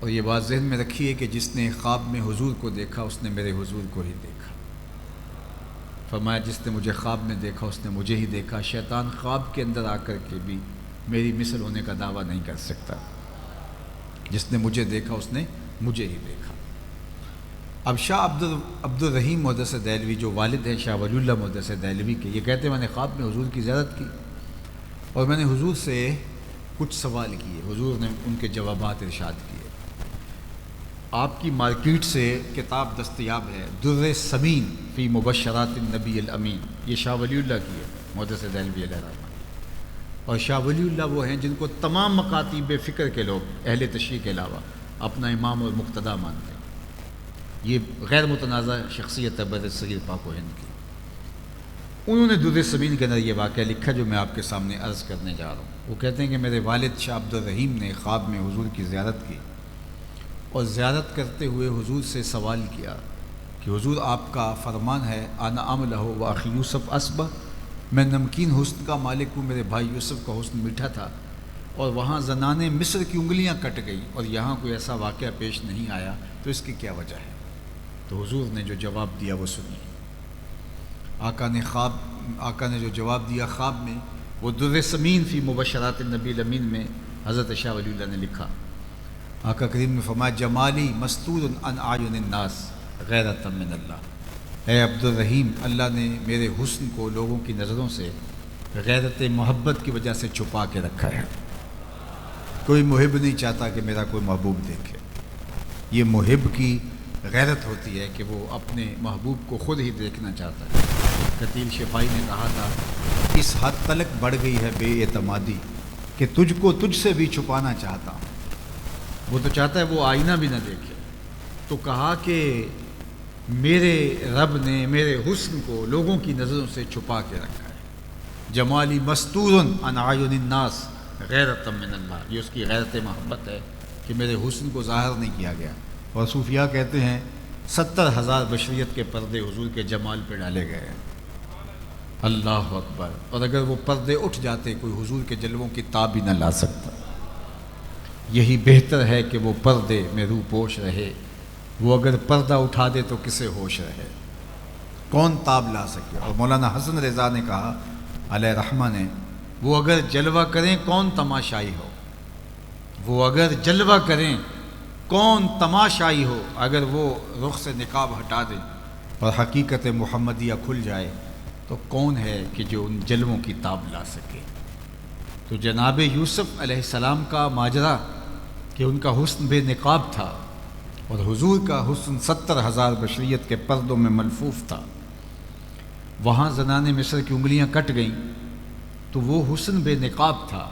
S1: اور یہ بات ذہن میں رکھیے کہ جس نے خواب میں حضور کو دیکھا اس نے میرے حضور کو ہی دیکھا۔ فرمایا جس نے مجھے خواب میں دیکھا اس نے مجھے ہی دیکھا، شیطان خواب کے اندر آ کر کے بھی میری مثل ہونے کا دعویٰ نہیں کر سکتا۔ جس نے مجھے دیکھا اس نے مجھے ہی دیکھا۔ اب شاہ عبد الرحیم محدث دہلوی جو والد ہیں شاہ ولی اللہ محدث دہلوی کے، یہ کہتے ہیں میں نے خواب میں حضور کی زیارت کی اور میں نے حضور سے کچھ سوال کیے، حضور نے ان کے جوابات ارشاد کیے۔ آپ کی مارکیٹ سے کتاب دستیاب ہے، در ثمین فی مبشرات النبی الامین، یہ شاہ ولی اللہ کی ہے محدث دہلوی علیہ رحمہ۔ اور شاہ ولی اللہ وہ ہیں جن کو تمام مکاتیب فکر کے لوگ اہل تشیع کے علاوہ اپنا امام اور مقتدا مانتے ہیں۔ یہ غیر متنازع شخصیت ہے بر صغیر پاک و ہند کی۔ انہوں نے در ثمین کے اندر یہ واقعہ لکھا جو میں آپ کے سامنے عرض کرنے جا رہا ہوں۔ وہ کہتے ہیں کہ میرے والد شاہ عبد الرحیم نے خواب میں حضور کی زیارت کی اور زیارت کرتے ہوئے حضور سے سوال کیا کہ حضور آپ کا فرمان ہے انا املہ و اخی یوسف اصبح، میں نمکین حسن کا مالک ہوں، میرے بھائی یوسف کا حسن میٹھا تھا، اور وہاں زنان مصر کی انگلیاں کٹ گئی اور یہاں کوئی ایسا واقعہ پیش نہیں آیا، تو اس کی کیا وجہ ہے؟ تو حضور نے جو جواب دیا وہ سنیے۔ آقا نے جو جواب دیا خواب میں، وہ در ثمین فی مبشرات النبی الامین میں حضرت شاہ ولی اللہ نے لکھا۔ آقا کریم نے فرمایا جمالی مستور عن اعین الناس غیرۃ من اللہ، اے عبد الرحیم، اللہ نے میرے حسن کو لوگوں کی نظروں سے غیرت محبت کی وجہ سے چھپا کے رکھا ہے۔ کوئی محب نہیں چاہتا کہ میرا کوئی محبوب دیکھے۔ یہ محب کی غیرت ہوتی ہے کہ وہ اپنے محبوب کو خود ہی دیکھنا چاہتا ہے۔ قتیل شفائی نے کہا تھا اس حد تلک بڑھ گئی ہے بے اعتمادی کہ تجھ کو تجھ سے بھی چھپانا چاہتا ہوں۔ وہ تو چاہتا ہے وہ آئینہ بھی نہ دیکھے، تو کہا کہ میرے رب نے میرے حسن کو لوگوں کی نظروں سے چھپا کے رکھا ہے۔ جمالی مستور عن اعین الناس غیرۃ من اللہ، یہ اس کی غیرت محبت ہے کہ میرے حسن کو ظاہر نہیں کیا گیا۔ اور صوفیاء کہتے ہیں 70,000 بشریت کے پردے حضور کے جمال پہ ڈالے گئے ہیں۔ اللہ اکبر، اور اگر وہ پردے اٹھ جاتے کوئی حضور کے جلووں کی تاب بھی نہ لا سکتا۔ یہی بہتر ہے کہ وہ پردے میں روح پوش رہے، وہ اگر پردہ اٹھا دے تو کسے ہوش رہے۔ کون تاب لا سکے؟ اور مولانا حسن رضا نے کہا علیہ رحمہ نے، وہ اگر جلوہ کریں کون تماشائی ہو، وہ اگر جلوہ کریں کون تماشائی ہو، اگر وہ رخ سے نقاب ہٹا دیں اور حقیقت محمدیہ کھل جائے تو کون ہے کہ جو ان جلووں کی تاب لا سکے؟ تو جناب یوسف علیہ السلام کا ماجرا کہ ان کا حسن بے نقاب تھا، اور حضور کا حسن 70,000 بشریت کے پردوں میں ملفوف تھا۔ وہاں زنان مصر کی انگلیاں کٹ گئیں تو وہ حسن بے نقاب تھا،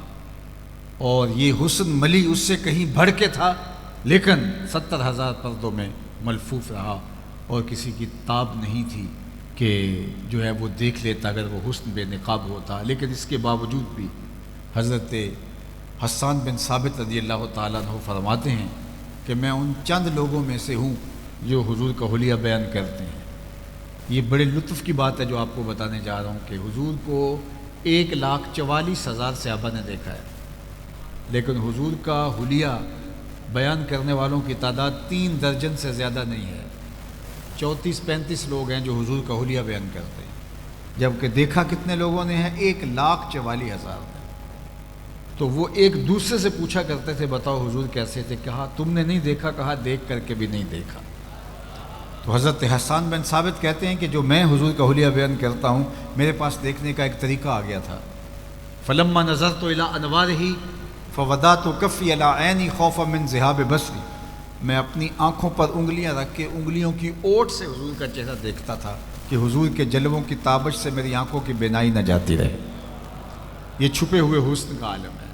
S1: اور یہ حسن ملی اس سے کہیں بڑھ کے تھا، لیکن 70,000 پردوں میں ملفوف رہا، اور کسی کی تاب نہیں تھی کہ جو ہے وہ دیکھ لیتا اگر وہ حسن بے نقاب ہوتا۔ لیکن اس کے باوجود بھی حضرت حسان بن ثابت رضی اللہ تعالیٰ عنہ فرماتے ہیں کہ میں ان چند لوگوں میں سے ہوں جو حضور کا حلیہ بیان کرتے ہیں۔ یہ بڑے لطف کی بات ہے جو آپ کو بتانے جا رہا ہوں کہ حضور کو 1,44,000 صحابہ نے دیکھا ہے، لیکن حضور کا حلیہ بیان کرنے والوں کی تعداد 3 درجن سے زیادہ نہیں ہے۔ 34-35 لوگ ہیں جو حضور کا حلیہ بیان کرتے ہیں، جبکہ دیکھا کتنے لوگوں نے ہے؟ 1,44,000 نے۔ تو وہ ایک دوسرے سے پوچھا کرتے تھے بتاؤ حضور کیسے تھے؟ کہا تم نے نہیں دیکھا، کہا دیکھ کر کے بھی نہیں دیکھا۔ تو حضرت حسان بن ثابت کہتے ہیں کہ جو میں حضور کا حلیہ بیان کرتا ہوں، میرے پاس دیکھنے کا ایک طریقہ آ گیا تھا۔ فلما نظرت الی انوارہ فوضعت کفی علی عینی خوفا من ذہاب بصری، میں اپنی آنکھوں پر انگلیاں رکھ کے انگلیوں کی اوٹ سے حضور کا چہرہ دیکھتا تھا کہ حضور کے جلووں کی تابش سے میری آنکھوں کی بینائی نہ جاتی رہے۔ یہ چھپے ہوئے حسن کا عالم ہے،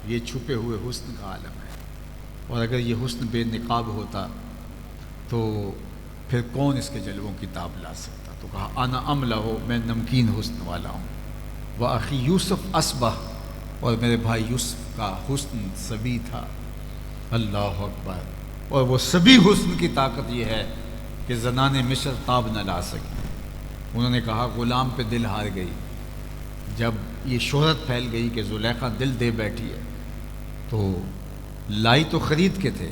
S1: یہ چھپے ہوئے حسن کا عالم ہے۔ اور اگر یہ حسن بے نقاب ہوتا تو پھر کون اس کے جلووں کی تاب لا سکتا؟ تو کہا انا املہ، میں نمکین حسن والا ہوں، وأخی یوسف اصبح، اور میرے بھائی یوسف کا حسن سبی تھا۔ اللہ اکبر۔ اور وہ سبی حسن کی طاقت یہ ہے کہ زنان مصر تاب نہ لا سکی۔ انہوں نے کہا غلام پہ دل ہار گئی۔ جب یہ شہرت پھیل گئی کہ زلیخا دل دے بیٹھی ہے تو لائی تو خرید کے تھے،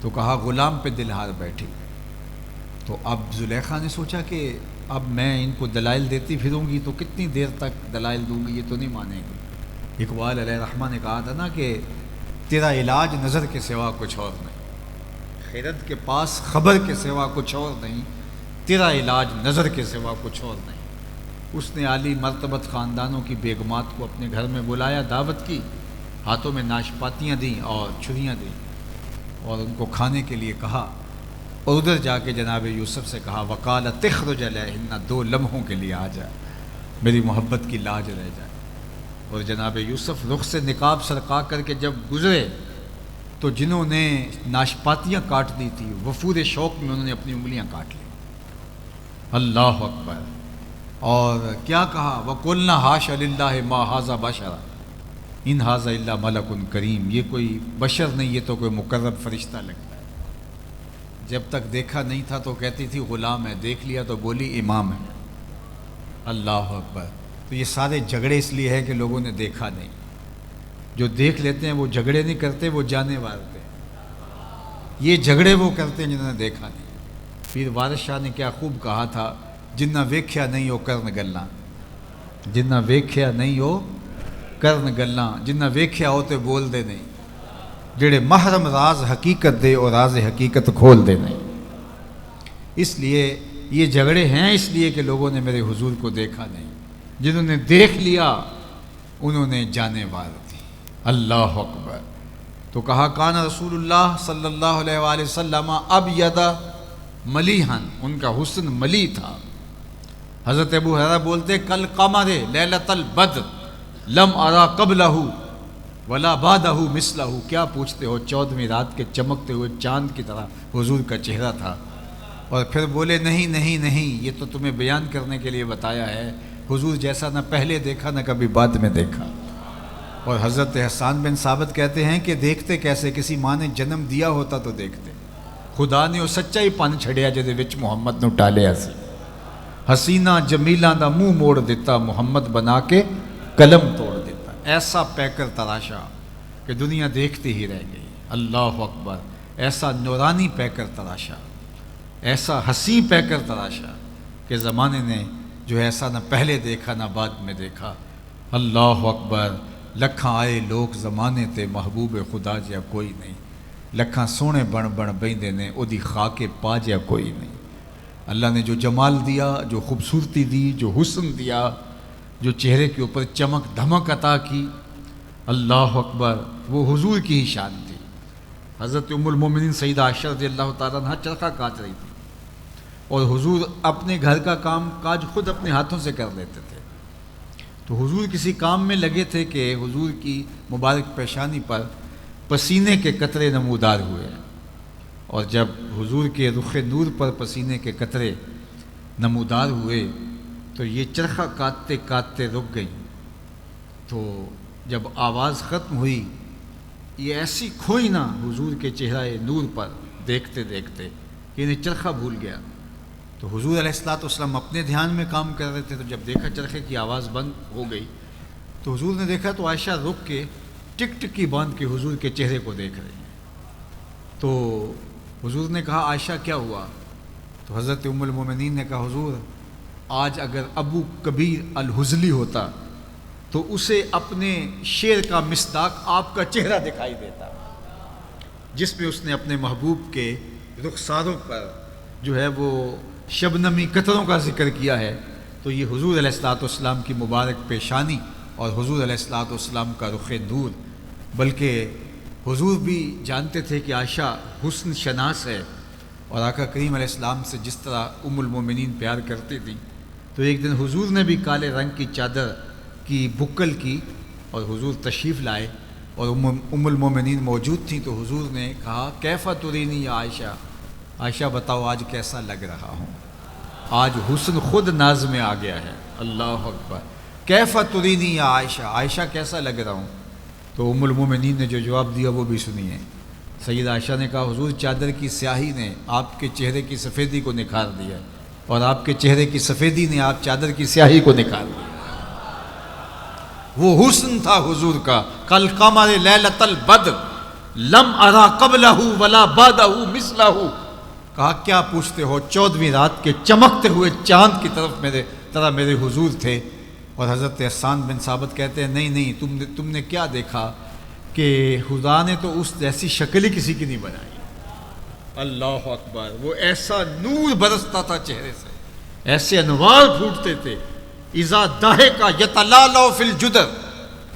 S1: تو کہا غلام پہ دل ہار بیٹھی۔ تو اب زلیخا نے سوچا کہ اب میں ان کو دلائل دیتی پھروں گی تو کتنی دیر تک دلائل دوں گی، یہ تو نہیں مانیں گے۔ اقبال علیہ رحمہ نے کہا تھا نا کہ تیرا علاج نظر کے سوا کچھ اور نہیں، خرد کے پاس خبر کے سوا کچھ اور نہیں، تیرا علاج نظر کے سوا کچھ اور نہیں۔ اس نے عالی مرتبت خاندانوں کی بیگمات کو اپنے گھر میں بلایا، دعوت کی، ہاتھوں میں ناشپاتیاں دیں اور چھریاں دیں، اور ان کو کھانے کے لیے کہا، اور ادھر جا کے جناب یوسف سے کہا وقال تخرج علیہن، 2 لمحوں کے لیے آ جائے، میری محبت کی لاج رہ جائے۔ اور جناب یوسف رخ سے نقاب سرقا کر کے جب گزرے تو جنہوں نے ناشپاتیاں کاٹ دی تھی وفور شوق میں انہوں نے اپنی انگلیاں کاٹ لی۔ اللہ اکبر۔ اور کیا کہا وَقُلْنَا حَاشَ لِلَّهِ مَا هَٰذَا بَشَرًا إِنْ هَٰذَا إِلَّا مَلَكٌ کریم، یہ کوئی بشر نہیں، یہ تو کوئی مقرب فرشتہ لگتا ہے۔ جب تک دیکھا نہیں تھا تو کہتی تھی غلام ہے، دیکھ لیا تو بولی امام ہے۔ اللہ اکبر۔ تو یہ سارے جھگڑے اس لیے ہے کہ لوگوں نے دیکھا نہیں۔ جو دیکھ لیتے ہیں وہ جھگڑے نہیں کرتے، وہ جانے مارتے ہیں۔ یہ جھگڑے وہ کرتے ہیں جنہوں نے دیکھا نہیں۔ پیر وارث شاہ نے کیا خوب کہا تھا، جنہ ویکھیا نہیں ہو کرن گلاں، جنہ ویکھیا نہیں ہو کرن گلاں، جنہ ویکھیا ہو تے بول دے نہیں، جڑے محرم راز حقیقت دے اور راز حقیقت کھول دے نہیں۔ اس لیے یہ جھگڑے ہیں اس لیے کہ لوگوں نے میرے حضور کو دیکھا نہیں، جنہوں نے دیکھ لیا انہوں نے جانیں مار دی۔ اللہ اکبر۔ تو کہا کان رسول اللہ صلی اللہ علیہ وآلہ وسلم ابیض ملیحن، ان کا حسن ملی تھا۔ حضرت ابو ہریرہ بولتے کل قمر لیلۃ البدر لم ارا قبلہ ولا بعدہ مثلہ، کیا پوچھتے ہو، 14ویں رات کے چمکتے ہوئے چاند کی طرح حضور کا چہرہ تھا۔ اور پھر بولے نہیں نہیں نہیں، یہ تو تمہیں بیان کرنے کے لیے بتایا ہے، حضور جیسا نہ پہلے دیکھا نہ کبھی بعد میں دیکھا۔ اور حضرت حسان بن ثابت کہتے ہیں کہ دیکھتے کیسے، کسی ماں نے جنم دیا ہوتا تو دیکھتے۔ خدا نے وہ سچا ہی پن چھڑیا جہدے وچ محمد نو ٹالیا سی، حسینہ جمیلاں دا منہ موڑ دیتا، محمد بنا کے قلم توڑ دیتا۔ ایسا پیکر تراشا کہ دنیا دیکھتی ہی رہ گئی۔ اللہ اکبر۔ ایسا نورانی پیکر تراشا، ایسا حسین پیکر تراشا کہ زمانے نے جو ایسا نہ پہلے دیکھا نہ بعد میں دیکھا۔ اللہ اکبر، لکھاں آئے لوگ زمانے تے محبوب خدا جا کوئی نہیں، لکھاں سونے بن بن بیندے نے او دی خاک پا جا کوئی نہیں۔ اللہ نے جو جمال دیا، جو خوبصورتی دی، جو حسن دیا، جو چہرے کے اوپر چمک دھمک عطا کی، اللہ اکبر، وہ حضور کی ہی شان تھی۔ حضرت ام المومنین سیدہ عائشہ رضی اللہ تعالیٰ عنہ چرخہ کاٹ رہی تھی، اور حضور اپنے گھر کا کام کاج خود اپنے ہاتھوں سے کر لیتے تھے۔ تو حضور کسی کام میں لگے تھے کہ حضور کی مبارک پیشانی پر پسینے کے قطرے نمودار ہوئے، اور جب حضور کے رخ نور پر پسینے کے قطرے نمودار ہوئے تو یہ چرخہ کاٹتے کاٹتے رک گئی۔ تو جب آواز ختم ہوئی، یہ ایسی کھوئی نہ حضور کے چہرہ نور پر دیکھتے دیکھتے کہ انہیں چرخہ بھول گیا۔ تو حضور علیہ السلام اپنے دھیان میں کام کر رہے تھے، تو جب دیکھا چرخے کی آواز بند ہو گئی تو حضور نے دیکھا تو عائشہ رک کے ٹک ٹکی باندھ کے حضور کے چہرے کو دیکھ رہی ہیں۔ تو حضور نے کہا عائشہ کیا ہوا؟ تو حضرت ام المومنین نے کہا حضور آج اگر ابو کبیر الحزلی ہوتا تو اسے اپنے شعر کا مصداق آپ کا چہرہ دکھائی دیتا، جس میں اس نے اپنے محبوب کے رخساروں پر جو ہے وہ شبنمی قطروں کا ذکر کیا ہے۔ تو یہ حضور علیہ السلام کی مبارک پیشانی اور حضور علیہ السلام کا رخ نور، بلکہ حضور بھی جانتے تھے کہ عائشہ حسن شناس ہے، اور آقا کریم علیہ السلام سے جس طرح ام المومنین پیار کرتی تھی، تو ایک دن حضور نے بھی کالے رنگ کی چادر کی بکل کی اور حضور تشریف لائے، اور ام المومنین موجود تھیں۔ تو حضور نے کہا کیف ترینی یا عائشہ، عائشہ بتاؤ آج کیسا لگ رہا ہوں، آج حسن خود ناز میں آ گیا ہے۔ اللہ اکبر، کیف ترینی یا عائشہ، عائشہ کیسا لگ رہا ہوں؟ تو ام المومنین نے جو جواب دیا وہ بھی سنیے۔ سیدہ عائشہ نے کہا حضور چادر کی سیاہی نے آپ کے چہرے کی سفیدی کو نکھار دیا، اور آپ کے چہرے کی سفیدی نے آپ چادر کی سیاہی کو نکھار دیا۔ وہ حسن تھا حضور کا، کل قمر لیلۃ البدر لم ارا قبلہ ولا بعدہ مثلہ۔ کہا کیا پوچھتے ہو، 14ویں رات کے چمکتے ہوئے چاند کی طرح میرے حضور تھے۔ اور حضرت احسان بن ثابت کہتے ہیں نہیں تم نے کیا دیکھا کہ خدا نے تو اس جیسی شکل ہی کسی کی نہیں بنائی۔ اللہ اکبر، وہ ایسا نور برستا تھا چہرے سے، ایسے انوار پھوٹتے تھے۔ اذا ضحک یتلالأ فی الجدر،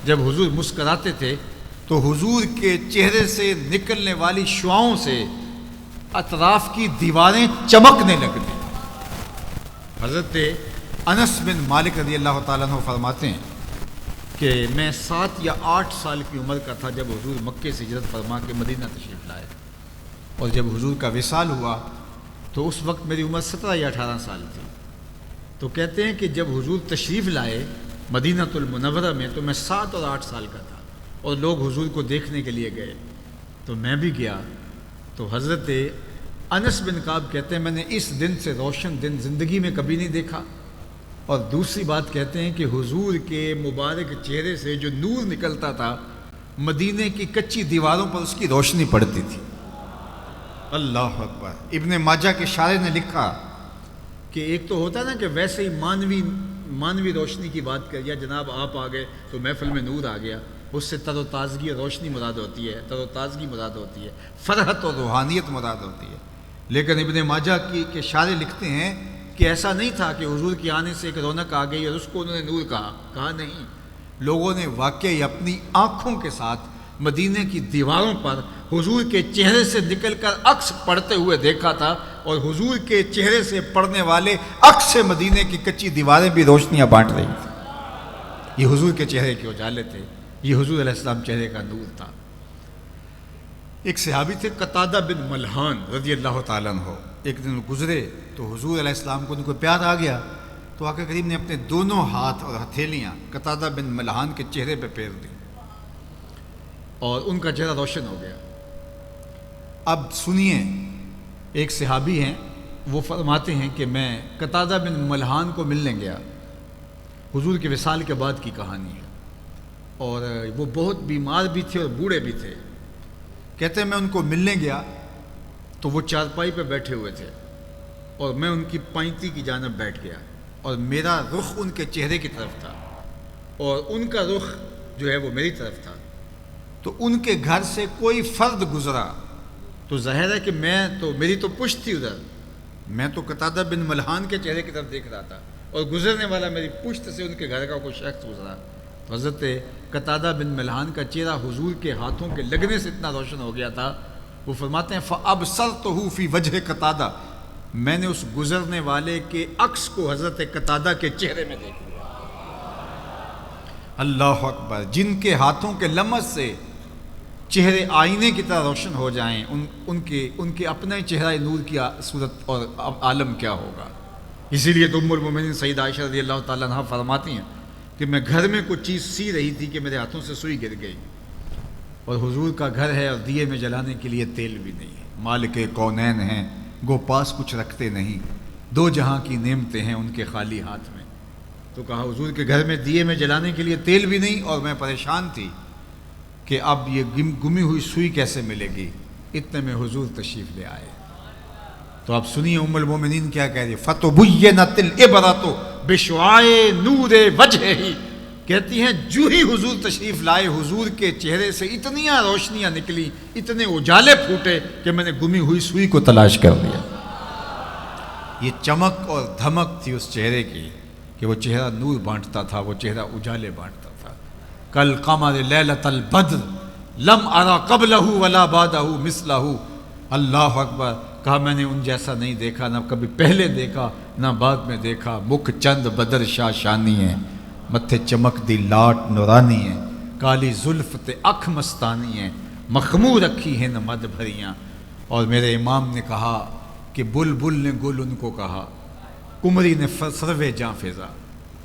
S1: جب حضور مسکراتے تھے تو حضور کے چہرے سے نکلنے والی شعاؤں سے اطراف کی دیواریں چمکنے لگتی۔ حضرت انس بن مالک رضی اللہ تعالیٰ عنہ فرماتے ہیں کہ میں 7 یا 8 سال کی عمر کا تھا جب حضور مکے سے ہجرت فرما کے مدینہ تشریف لائے، اور جب حضور کا وصال ہوا تو اس وقت میری عمر 17 یا 18 سال تھی۔ تو کہتے ہیں کہ جب حضور تشریف لائے مدینہ المنورہ میں تو میں 7 اور 8 سال کا تھا، اور لوگ حضور کو دیکھنے کے لیے گئے تو میں بھی گیا۔ تو حضرت انس بن کعب کہتے ہیں میں نے اس دن سے روشن دن زندگی میں کبھی نہیں دیکھا، اور دوسری بات کہتے ہیں کہ حضور کے مبارک چہرے سے جو نور نکلتا تھا مدینے کی کچی دیواروں پر اس کی روشنی پڑتی تھی۔ اللہ اکبر۔ ابن ماجہ کے شارح نے لکھا کہ ایک تو ہوتا نا کہ ویسے ہی مانوی روشنی کی بات کر، یا جناب آپ آ گئے تو محفل میں نور آ گیا، اس سے تر و تازگی اور روشنی مراد ہوتی ہے، تر و تازگی مراد ہوتی ہے، فرحت اور روحانیت مراد ہوتی ہے۔ لیکن ابن ماجہ کے شارح لکھتے ہیں کہ ایسا نہیں تھا کہ حضور کے آنے سے ایک رونق آ گئی اور اس کو انہوں نے نور کہا نہیں، لوگوں نے واقعی اپنی آنکھوں کے ساتھ مدینے کی دیواروں پر حضور کے چہرے سے نکل کر عکس پڑھتے ہوئے دیکھا تھا، اور حضور کے چہرے سے پڑھنے والے عکس سے مدینے کی کچی دیواریں بھی روشنیاں بانٹ رہی تھیں۔ یہ حضور کے چہرے کے اجالے تھے، یہ حضور علیہ السلام چہرے کا نور تھا۔ ایک صحابی تھے قتادہ بن ملحان رضی اللہ تعالیٰ عنہ، ایک دن گزرے تو حضور علیہ السلام کو ان کو پیار آ گیا، تو آقا کریم نے اپنے دونوں ہاتھ اور ہتھیلیاں قتادہ بن ملحان کے چہرے پہ پھیر دیں، اور ان کا چہرہ روشن ہو گیا۔ اب سنیے، ایک صحابی ہیں وہ فرماتے ہیں کہ میں قتادہ بن ملحان کو ملنے گیا، حضور کے وصال کے بعد کی کہانی ہے، اور وہ بہت بیمار بھی تھے اور بوڑھے بھی تھے۔ کہتے ہیں میں ان کو ملنے گیا تو وہ چارپائی پہ بیٹھے ہوئے تھے، اور میں ان کی پائنتی کی جانب بیٹھ گیا اور میرا رخ ان کے چہرے کی طرف تھا اور ان کا رخ جو ہے وہ میری طرف تھا، تو ان کے گھر سے کوئی فرد گزرا تو ظاہر ہے کہ میری تو پشت تھی ادھر، میں تو قتادہ بن ملحان کے چہرے کی طرف دیکھ رہا تھا اور گزرنے والا میری پشت سے ان کے گھر کا کوئی شخص گزرا، حضرت قتادہ بن ملحان کا چہرہ حضور کے ہاتھوں کے لگنے سے اتنا روشن ہو گیا تھا، وہ فرماتے ہیں فَأَبْصَرْتُهُ فِي وَجْهِ قتادہ، میں نے اس گزرنے والے کے عکس کو حضرت قتادہ کے چہرے میں دیکھ لیا۔ اللہ اکبر، جن کے ہاتھوں کے لمس سے چہرے آئینے کی طرح روشن ہو جائیں، ان کے اپنے چہرہ نور کی صورت اور عالم کیا ہوگا۔ اسی لیے تو ام المومنین سیدہ عائشہ رضی اللہ تعالیٰ عنہا فرماتی ہیں کہ میں گھر میں کوئی چیز سی رہی تھی کہ میرے ہاتھوں سے سوئی گر گئی، اور حضور کا گھر ہے اور دیے میں جلانے کے لیے تیل بھی نہیں ہے، مالک کونین ہیں گو پاس کچھ رکھتے نہیں، دو جہاں کی نعمتیں ہیں ان کے خالی ہاتھ میں۔ تو کہا حضور کے گھر میں دیے میں جلانے کے لیے تیل بھی نہیں، اور میں پریشان تھی کہ اب یہ گمی ہوئی سوئی کیسے ملے گی، اتنے میں حضور تشریف لے آئے۔ تو آپ سنیے ام المومنین کیا کہہ رہی ہے، فَتُبُيَّنَتِ الْعِبْرَةُ بِشُعَاعِ نُورِ وَجْهِهِ، کہتی ہیں جو ہی حضور تشریف لائے حضور کے چہرے سے اتنیاں روشنیاں نکلی، اتنے اجالے پھوٹے کہ میں نے گمی ہوئی سوئی کو تلاش کر دیا۔ یہ چمک اور دھمک تھی اس چہرے کی کہ وہ چہرہ نور بانٹتا تھا، وہ چہرہ اجالے بانٹتا تھا۔ کل قمر لیلۃ البدر لم ارا قبلہ ولا بعدہ مثلہ، اللہ اکبر، کہا میں نے ان جیسا نہیں دیکھا، نہ کبھی پہلے دیکھا نہ بعد میں دیکھا، مکھ چند بدر شاہ شانی ہے، متھے چمک دی لاٹ نورانی ہے، کالی زلف تے اکھ مستانی ہے، مخمور رکھی ہیں مد بھریاں۔ اور میرے امام نے کہا کہ بلبل نے گل ان کو کہا، کمری نے سروے جاں فضا۔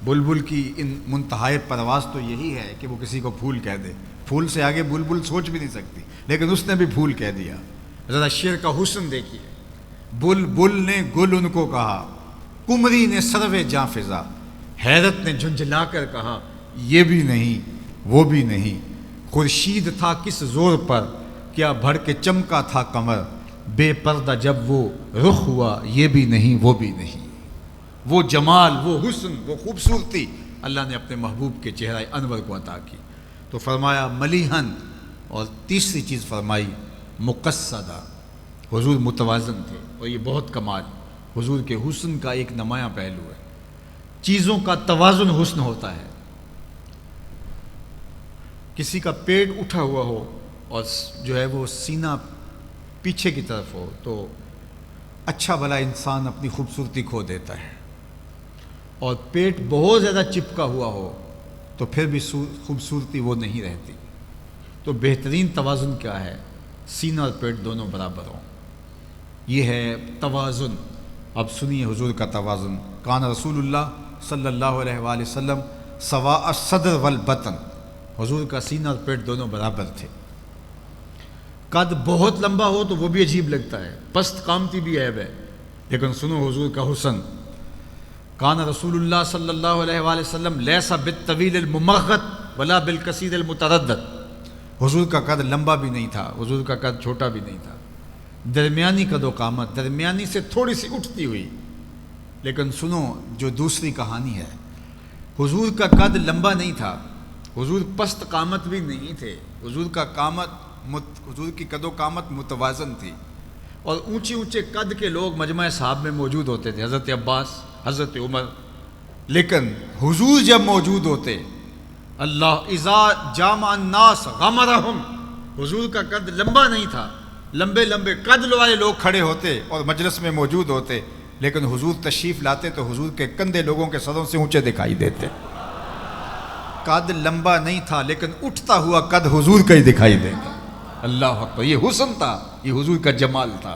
S1: بلبل کی ان منتہائے پرواز تو یہی ہے کہ وہ کسی کو پھول کہہ دے، پھول سے آگے بلبل سوچ بھی نہیں سکتی، لیکن اس نے بھی پھول کہہ دیا۔ ذرا شعر کا حسن دیکھیے، بلبل نے گل ان کو کہا، کمری نے سروے جاں فضا، حیرت نے جھنجھلا کر کہا یہ بھی نہیں وہ بھی نہیں، خورشید تھا کس زور پر کیا بھڑ کے چمکا تھا قمر، بے پردہ جب وہ رخ ہوا یہ بھی نہیں وہ بھی نہیں۔ وہ جمال، وہ حسن، وہ خوبصورتی اللہ نے اپنے محبوب کے چہرہ انور کو عطا کی۔ تو فرمایا ملیحن، اور تیسری چیز فرمائی مقصدہ، حضور متوازن تھے، اور یہ بہت کمال حضور کے حسن کا ایک نمایاں پہلو ہے۔ چیزوں کا توازن حسن ہوتا ہے۔ کسی کا پیٹ اٹھا ہوا ہو اور جو ہے وہ سینہ پیچھے کی طرف ہو تو اچھا بھلا انسان اپنی خوبصورتی کھو دیتا ہے، اور پیٹ بہت زیادہ چپکا ہوا ہو تو پھر بھی خوبصورتی وہ نہیں رہتی۔ تو بہترین توازن کیا ہے؟ سینہ اور پیٹ دونوں برابر ہوں، یہ ہے توازن۔ اب سنیے حضور کا توازن، کان رسول اللہ صلی اللہ علیہ وآلہ وسلم سواء الصدر والبطن، حضور کا سینہ اور پیٹ دونوں برابر تھے۔ قد بہت لمبا ہو تو وہ بھی عجیب لگتا ہے، پست قامتی بھی عیب ہے، لیکن سنو حضور کا حسن، کان رسول اللہ صلی اللہ علیہ وآلہ وسلم لیسا بالطویل الممغط ولا بالکثیر المتردد، حضور کا قد لمبا بھی نہیں تھا، حضور کا قد چھوٹا بھی نہیں تھا، درمیانی قد و قامت، درمیانی سے تھوڑی سی اٹھتی ہوئی۔ لیکن سنو جو دوسری کہانی ہے، حضور کا قد لمبا نہیں تھا، حضور پست قامت بھی نہیں تھے، حضور کی قد و قامت متوازن تھی، اور اونچے اونچے قد کے لوگ مجمع صحاب میں موجود ہوتے تھے، حضرت عباس، حضرت عمر، لیکن حضور جب موجود ہوتے، اللہ اذا جامع الناس غمرہم، حضور کا قد لمبا نہیں تھا، لمبے لمبے قد والے لوگ کھڑے ہوتے اور مجلس میں موجود ہوتے، لیکن حضور تشریف لاتے تو حضور کے کندھے لوگوں کے سروں سے اونچے دکھائی دیتے۔ قد لمبا نہیں تھا لیکن اٹھتا ہوا قد حضور کا ہی دکھائی دیتا۔ اللہ اکبر، یہ حسن تھا، یہ حضور کا جمال تھا۔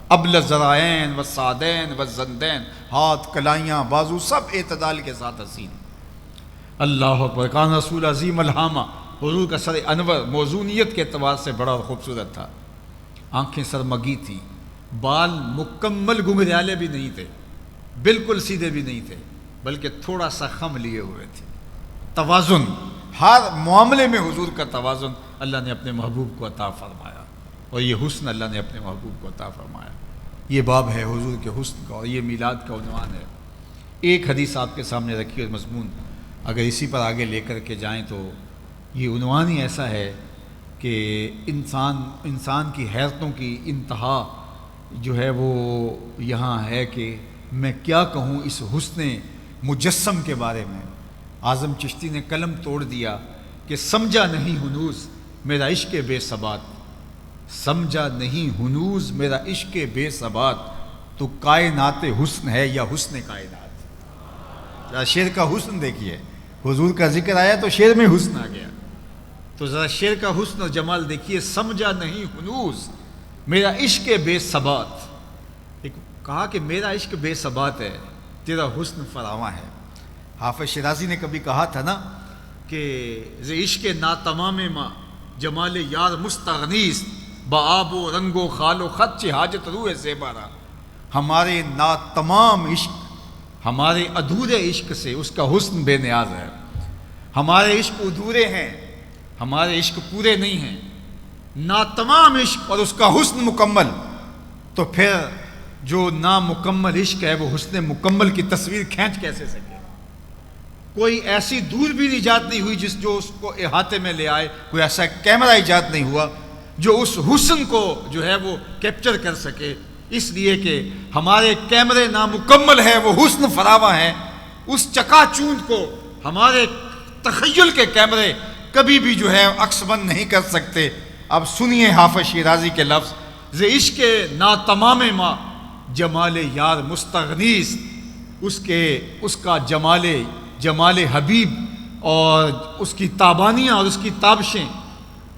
S1: ابل الذرائین والسعدین والزندین، ہاتھ، کلائیاں، بازو سب اعتدال کے ساتھ حسین۔ اللہ اکبر، کان رسول عظیم الہامہ، حضور کا سر انور موزونیت کے اعتبار سے بڑا اور خوبصورت تھا، آنکھیں سرمگی تھیں، بال مکمل گنگریالے بھی نہیں تھے، بالکل سیدھے بھی نہیں تھے، بلکہ تھوڑا سا خم لیے ہوئے تھے۔ توازن، ہر معاملے میں حضور کا توازن اللہ نے اپنے محبوب کو عطا فرمایا، اور یہ حسن اللہ نے اپنے محبوب کو عطا فرمایا۔ یہ باب ہے حضور کے حسن کا اور یہ میلاد کا عنوان ہے۔ ایک حدیث آپ کے سامنے رکھی اور مضمون اگر اسی پر آگے لے کر کے جائیں تو یہ عنوان ہی ایسا ہے کہ انسان کی حیرتوں کی انتہا جو ہے وہ یہاں ہے کہ میں کیا کہوں اس حسن مجسم کے بارے میں۔ اعظم چشتی نے قلم توڑ دیا کہ سمجھا نہیں ہنوز میرا عشق بے ثبات، سمجھا نہیں ہنوز میرا عشق بے ثبات، تو کائنات حسن ہے یا حسن کائنات۔ شعر کا حسن دیکھیے، حضور کا ذکر آیا تو شعر میں حسن آ گیا، تو ذرا شعر کا حسن اور جمال دیکھیے۔ سمجھا نہیں ہنوز میرا عشق بے ثبات، کہا کہ میرا عشق بے ثبات ہے، تیرا حسن فراواں ہے۔ حافظ شیرازی نے کبھی کہا تھا نا کہ ز عشق ناتمام ماں جمال یار مستغنیست، بآب و رنگ و خال و خط چہ حاجت روح زیبارا۔ ہمارے ناتمام عشق، ہمارے ادھورے عشق سے اس کا حسن بے نیاز ہے۔ ہمارے عشق ادھورے ہیں، ہمارے عشق پورے نہیں ہیں، ناتمام عشق اور اس کا حسن مکمل، تو پھر جو نامکمل عشق ہے وہ حسن مکمل کی تصویر کھینچ کیسے سکے؟ کوئی ایسی دوربین ایجاد نہیں ہوئی جو اس کو احاطے میں لے آئے، کوئی ایسا کیمرہ ایجاد نہیں ہوا جو اس حسن کو جو ہے وہ کیپچر کر سکے، اس لیے کہ ہمارے کیمرے نامکمل ہے، وہ حسن فراواں ہے، اس چکا چوند کو ہمارے تخیل کے کیمرے کبھی بھی جو ہے عکس بند نہیں کر سکتے۔ اب سنیے حافظ شیرازی کے لفظ، ز عشق ناتمام ماں جمال یار مستغنیست، اس کا جمال حبیب اور اس کی تابانیاں اور اس کی تابشیں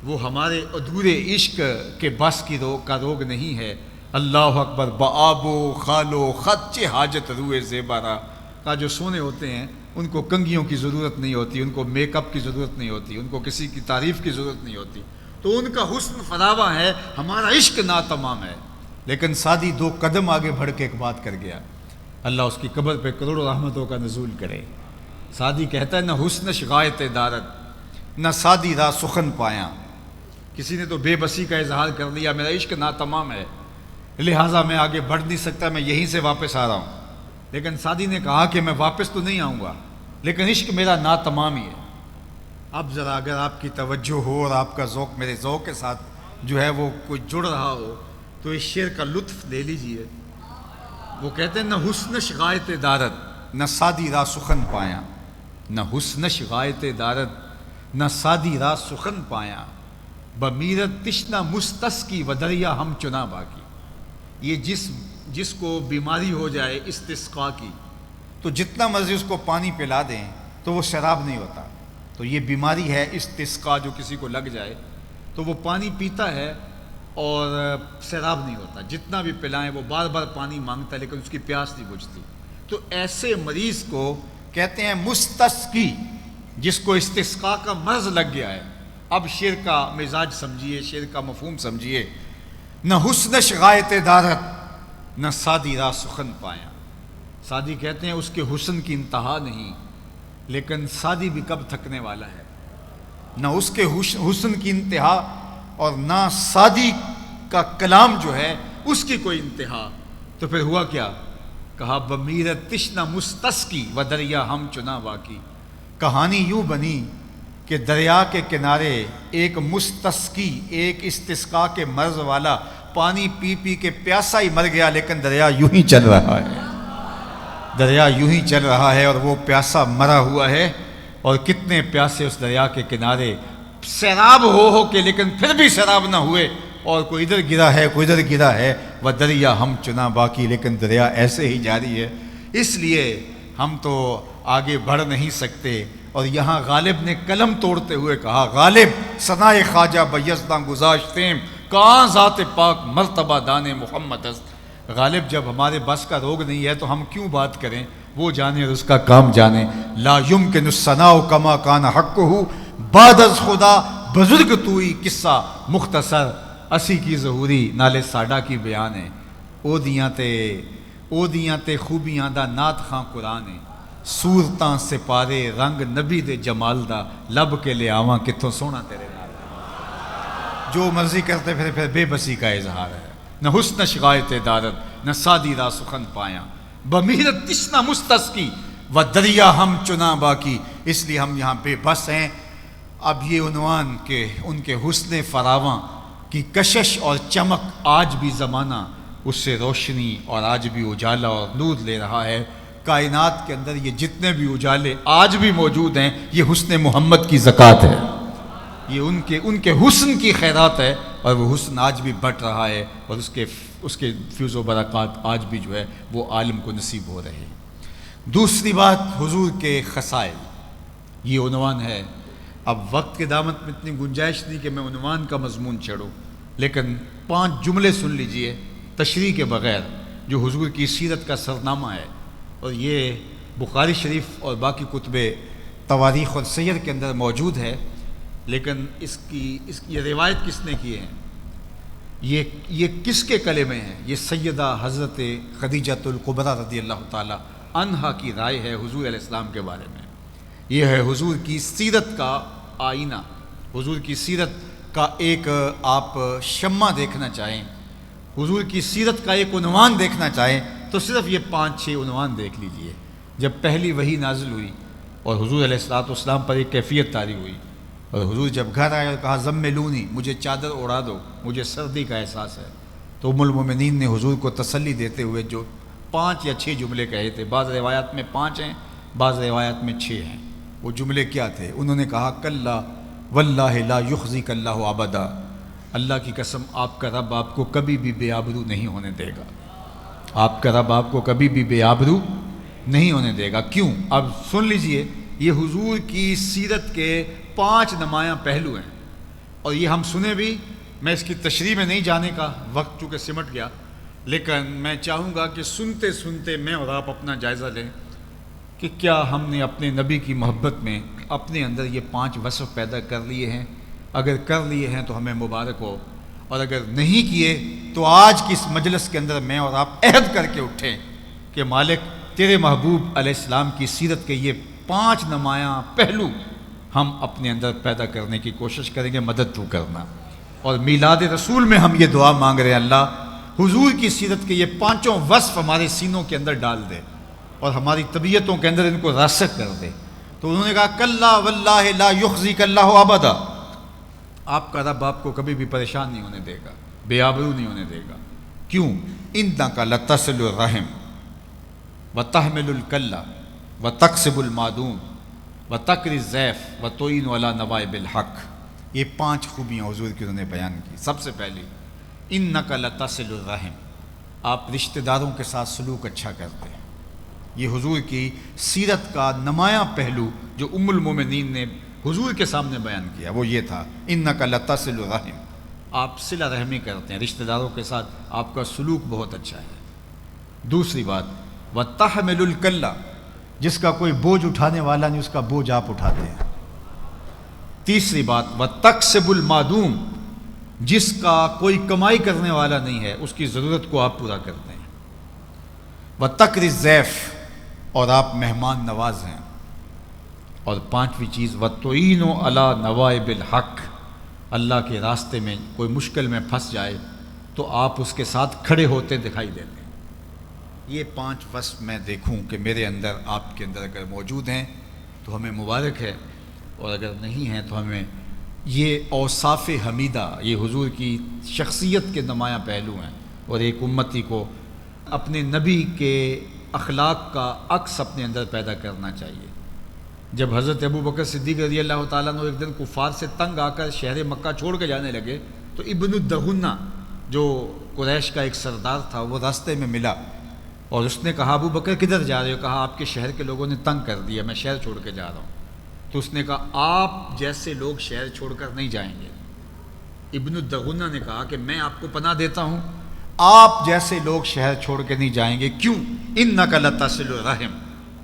S1: وہ ہمارے ادھورے عشق کے بس کی کا روگ نہیں ہے۔ اللہ اکبر، بآب و خال و خط چہ حاجت روح زیبارا کا جو سونے ہوتے ہیں ان کو کنگھیوں کی ضرورت نہیں ہوتی، ان کو میک اپ کی ضرورت نہیں ہوتی، ان کو کسی کی تعریف کی ضرورت نہیں ہوتی، تو ان کا حسن فراواں ہے، ہمارا عشق ناتمام ہے۔ لیکن سعدی دو قدم آگے بڑھ کے ایک بات کر گیا، اللہ اس کی قبر پہ کروڑوں رحمتوں کا نزول کرے۔ سعدی کہتا ہے، نہ حسنش غایت دارت نہ سعدی را سخن پایا۔ کسی نے تو بے بسی کا اظہار کر دیا، میرا عشق ناتمام ہے لہٰذا میں آگے بڑھ نہیں سکتا، میں یہیں سے واپس آ رہا ہوں۔ لیکن سعدی نے کہا کہ میں واپس تو نہیں آؤں گا، لیکن عشق میرا ناتمام ہی ہے۔ اب ذرا اگر آپ کی توجہ ہو اور آپ کا ذوق میرے ذوق کے ساتھ جو ہے وہ کوئی جڑ رہا ہو تو اس شعر کا لطف لے لیجئے۔ وہ کہتے ہیں، نہ حسنش غایت دارت نہ سعدی را سخن پایا، نہ حسنش غایت دارت نہ سعدی را سخن پایا، بمیرت تشنہ مستسقی و دریا ہم چنا باقی۔ یہ جس کو بیماری ہو جائے استسقاء کی، تو جتنا مرضی اس کو پانی پلا دیں تو وہ شراب نہیں ہوتا۔ تو یہ بیماری ہے استسقاء، جو کسی کو لگ جائے تو وہ پانی پیتا ہے اور سیراب نہیں ہوتا، جتنا بھی پلائیں وہ بار بار پانی مانگتا ہے لیکن اس کی پیاس نہیں بجھتی۔ تو ایسے مریض کو کہتے ہیں مستسقی، جس کو استسقاء کا مرض لگ گیا ہے۔ اب شعر کا مزاج سمجھیے، شعر کا مفہوم سمجھیے، نہ حسنش غایت دارت نہ سعدی را سخن پایا۔ سعدی کہتے ہیں اس کے حسن کی انتہا نہیں، لیکن سعدی بھی کب تھکنے والا ہے، نہ اس کے حسن کی انتہا اور نہ سعدی کا کلام جو ہے اس کی کوئی انتہا۔ تو پھر ہوا کیا؟ کہا، بمیرت تشنہ مستسقی و دریا ہم چنا باقی۔ کہانی یوں بنی کہ دریا کے کنارے ایک مستسقی، ایک استسقاء کے مرض والا پانی پی پی کے پیاسا ہی مر گیا، لیکن دریا یوں ہی چل رہا ہے، دریا یوں ہی چل رہا ہے اور وہ پیاسا مرا ہوا ہے۔ اور کتنے پیاسے اس دریا کے کنارے سیراب ہو کے لیکن پھر بھی سیراب نہ ہوئے، اور کوئی ادھر گرا ہے کوئی ادھر گرا ہے، وہ دریا ہم چنا باقی، لیکن دریا ایسے ہی جاری ہے۔ اس لیے ہم تو آگے بڑھ نہیں سکتے۔ اور یہاں غالب نے قلم توڑتے ہوئے کہا، غالب ثنائے خواجہ بیزداں گزاشتیم، کہاں ذات پاک مرتبہ دان محمد است۔ غالب جب ہمارے بس کا روگ نہیں ہے تو ہم کیوں بات کریں، وہ جانے اور اس کا کام جانے۔ لا یمکن الثناء کما کان حقہ بعد از خدا، بزرگ توئی قصہ مختصر اسی کی ظہوری نالے ساڈا کی بیان ہے۔ او دیاں تے خوبیاں دا نعت خاں قرآن ہے، صورتاں سپارے رنگ نبی دے جمال دا، لب کے لے آواں کتھوں سونا تیرے نال۔ جو مرضی کرتے پھر بے بسی کا اظہار ہے۔ نہ حسن شغایت دارد نہ سادی را سخن پایا، بمیرت تشنا مستسقی و دریا ہم چنا باقی. اس لیے ہم یہاں پہ بس ہیں. اب یہ عنوان کہ ان کے حسن فراواں کی کشش اور چمک آج بھی زمانہ اس سے روشنی اور آج بھی اجالا اور نور لے رہا ہے. کائنات کے اندر یہ جتنے بھی اجالے آج بھی موجود ہیں، یہ حسن محمد کی زکوٰۃ ہے، یہ ان کے حسن کی خیرات ہے، اور وہ حسن آج بھی بٹ رہا ہے، اور اس کے فیض و برکات آج بھی جو ہے وہ عالم کو نصیب ہو رہے ہیں. دوسری بات، حضور کے خصائل، یہ عنوان ہے. اب وقت کے دامت میں اتنی گنجائش نہیں کہ میں عنوان کا مضمون چھڑوں، لیکن 5 جملے سن لیجئے تشریح کے بغیر، جو حضور کی سیرت کا سرنامہ ہے. اور یہ بخاری شریف اور باقی کتب تواریخ اور سیر کے اندر موجود ہے، لیکن یہ روایت کس نے کی ہے، یہ کس کے کلمے ہیں؟ یہ سیدہ حضرت خدیجۃ الکبریٰ رضی اللہ تعالی عنہا کی رائے ہے حضور علیہ السلام کے بارے میں. یہ ہے حضور کی سیرت کا آئینہ. حضور کی سیرت کا ایک آپ شمع دیکھنا چاہیں، حضور کی سیرت کا ایک عنوان دیکھنا چاہیں تو صرف یہ 5-6 عنوان دیکھ لیجئے. جب پہلی وحی نازل ہوئی اور حضور علیہ السلام پر ایک کیفیت طاری ہوئی، اور حضور جب گھر آئے اور کہا زملونی، مجھے چادر اڑا دو، مجھے سردی کا احساس ہے، تو ام المومنین نے حضور کو تسلی دیتے ہوئے جو 5 یا 6 جملے کہے تھے. بعض روایات میں 5 ہیں، بعض روایات میں 6 ہیں. وہ جملے کیا تھے؟ انہوں نے کہا کلا واللہ لا یخزیک اللہ ابدا، اللہ کی قسم آپ کا رب آپ کو کبھی بھی بے آبرو نہیں ہونے دے گا. آپ کا رب آپ کو کبھی بھی بے آبرو نہیں ہونے دے گا. کیوں؟ اب سن لیجئے، یہ حضور کی سیرت کے 5 نمایاں پہلو ہیں، اور یہ ہم سنیں بھی. میں اس کی تشریح میں نہیں جانے کا، وقت چونکہ سمٹ گیا، لیکن میں چاہوں گا کہ سنتے سنتے میں اور آپ اپنا جائزہ لیں کہ کیا ہم نے اپنے نبی کی محبت میں اپنے اندر یہ 5 وصف پیدا کر لیے ہیں. اگر کر لیے ہیں تو ہمیں مبارک ہو، اور اگر نہیں کیے تو آج کی اس مجلس کے اندر میں اور آپ عہد کر کے اٹھیں کہ مالک تیرے محبوب علیہ السلام کی سیرت کے یہ 5 نمایاں پہلو ہم اپنے اندر پیدا کرنے کی کوشش کریں گے. مدد تو کرنا. اور میلاد رسول میں ہم یہ دعا مانگ رہے ہیں، اللہ حضور کی سیرت کے یہ 5 وصف ہمارے سینوں کے اندر ڈال دے اور ہماری طبیعتوں کے اندر ان کو راسخ کر دے. تو انہوں نے کہا کلا واللہ لا یخزیک اللہ ابدا، آپ کا رب آپ کو کبھی بھی پریشان نہیں ہونے دے گا، بے آبرو نہیں ہونے دے گا. کیوں؟ انک لتصل الرحم وتحمل الکلہ وتکسب المعدوم وتقری الضیف وتعین علی نوائب الحق. یہ 5 خوبیاں حضور کی انہوں نے بیان کی. سب سے پہلی، انک لتصل الرحم، آپ رشتہ داروں کے ساتھ سلوک اچھا کرتے ہیں. یہ حضور کی سیرت کا نمایاں پہلو جو ام المومنین نے حضور کے سامنے بیان کیا وہ یہ تھا، انک لتصل الرحم، آپ صلہ رحمی کرتے ہیں، رشتہ داروں کے ساتھ آپ کا سلوک بہت اچھا ہے. دوسری بات، وتحمل الکلہ، جس کا کوئی بوجھ اٹھانے والا نہیں اس کا بوجھ آپ اٹھاتے ہیں. تیسری بات، وتکسب المعدوم، جس کا کوئی کمائی کرنے والا نہیں ہے اس کی ضرورت کو آپ پورا کرتے ہیں. وتقری الضیف، اور آپ مہمان نواز ہیں. اور 5ویں چیز، وتعین علی نوائب الحق، اللہ کے راستے میں کوئی مشکل میں پھنس جائے تو آپ اس کے ساتھ کھڑے ہوتے دکھائی دیتے ہیں. یہ 5 وصف میں دیکھوں کہ میرے اندر آپ کے اندر اگر موجود ہیں تو ہمیں مبارک ہے، اور اگر نہیں ہیں تو ہمیں یہ اوصاف حمیدہ، یہ حضور کی شخصیت کے نمایاں پہلو ہیں. اور ایک امتی کو اپنے نبی کے اخلاق کا عکس اپنے اندر پیدا کرنا چاہیے. جب حضرت ابو بکر صدیق رضی اللہ تعالیٰ عنہ ایک دن کفار سے تنگ آ کر شہر مکہ چھوڑ کے جانے لگے تو ابن الدغنہ جو قریش کا ایک سردار تھا وہ راستے میں ملا، اور اس نے کہا ابو بکر کدھر جا رہے ہو؟ کہا آپ کے شہر کے لوگوں نے تنگ کر دیا، میں شہر چھوڑ کے جا رہا ہوں. تو اس نے کہا آپ جیسے لوگ شہر چھوڑ کر نہیں جائیں گے. ابن الدغنہ نے کہا کہ میں آپ کو پناہ دیتا ہوں، آپ جیسے لوگ شہر چھوڑ کے نہیں جائیں گے. کیوں؟ انک لتصل الرحم،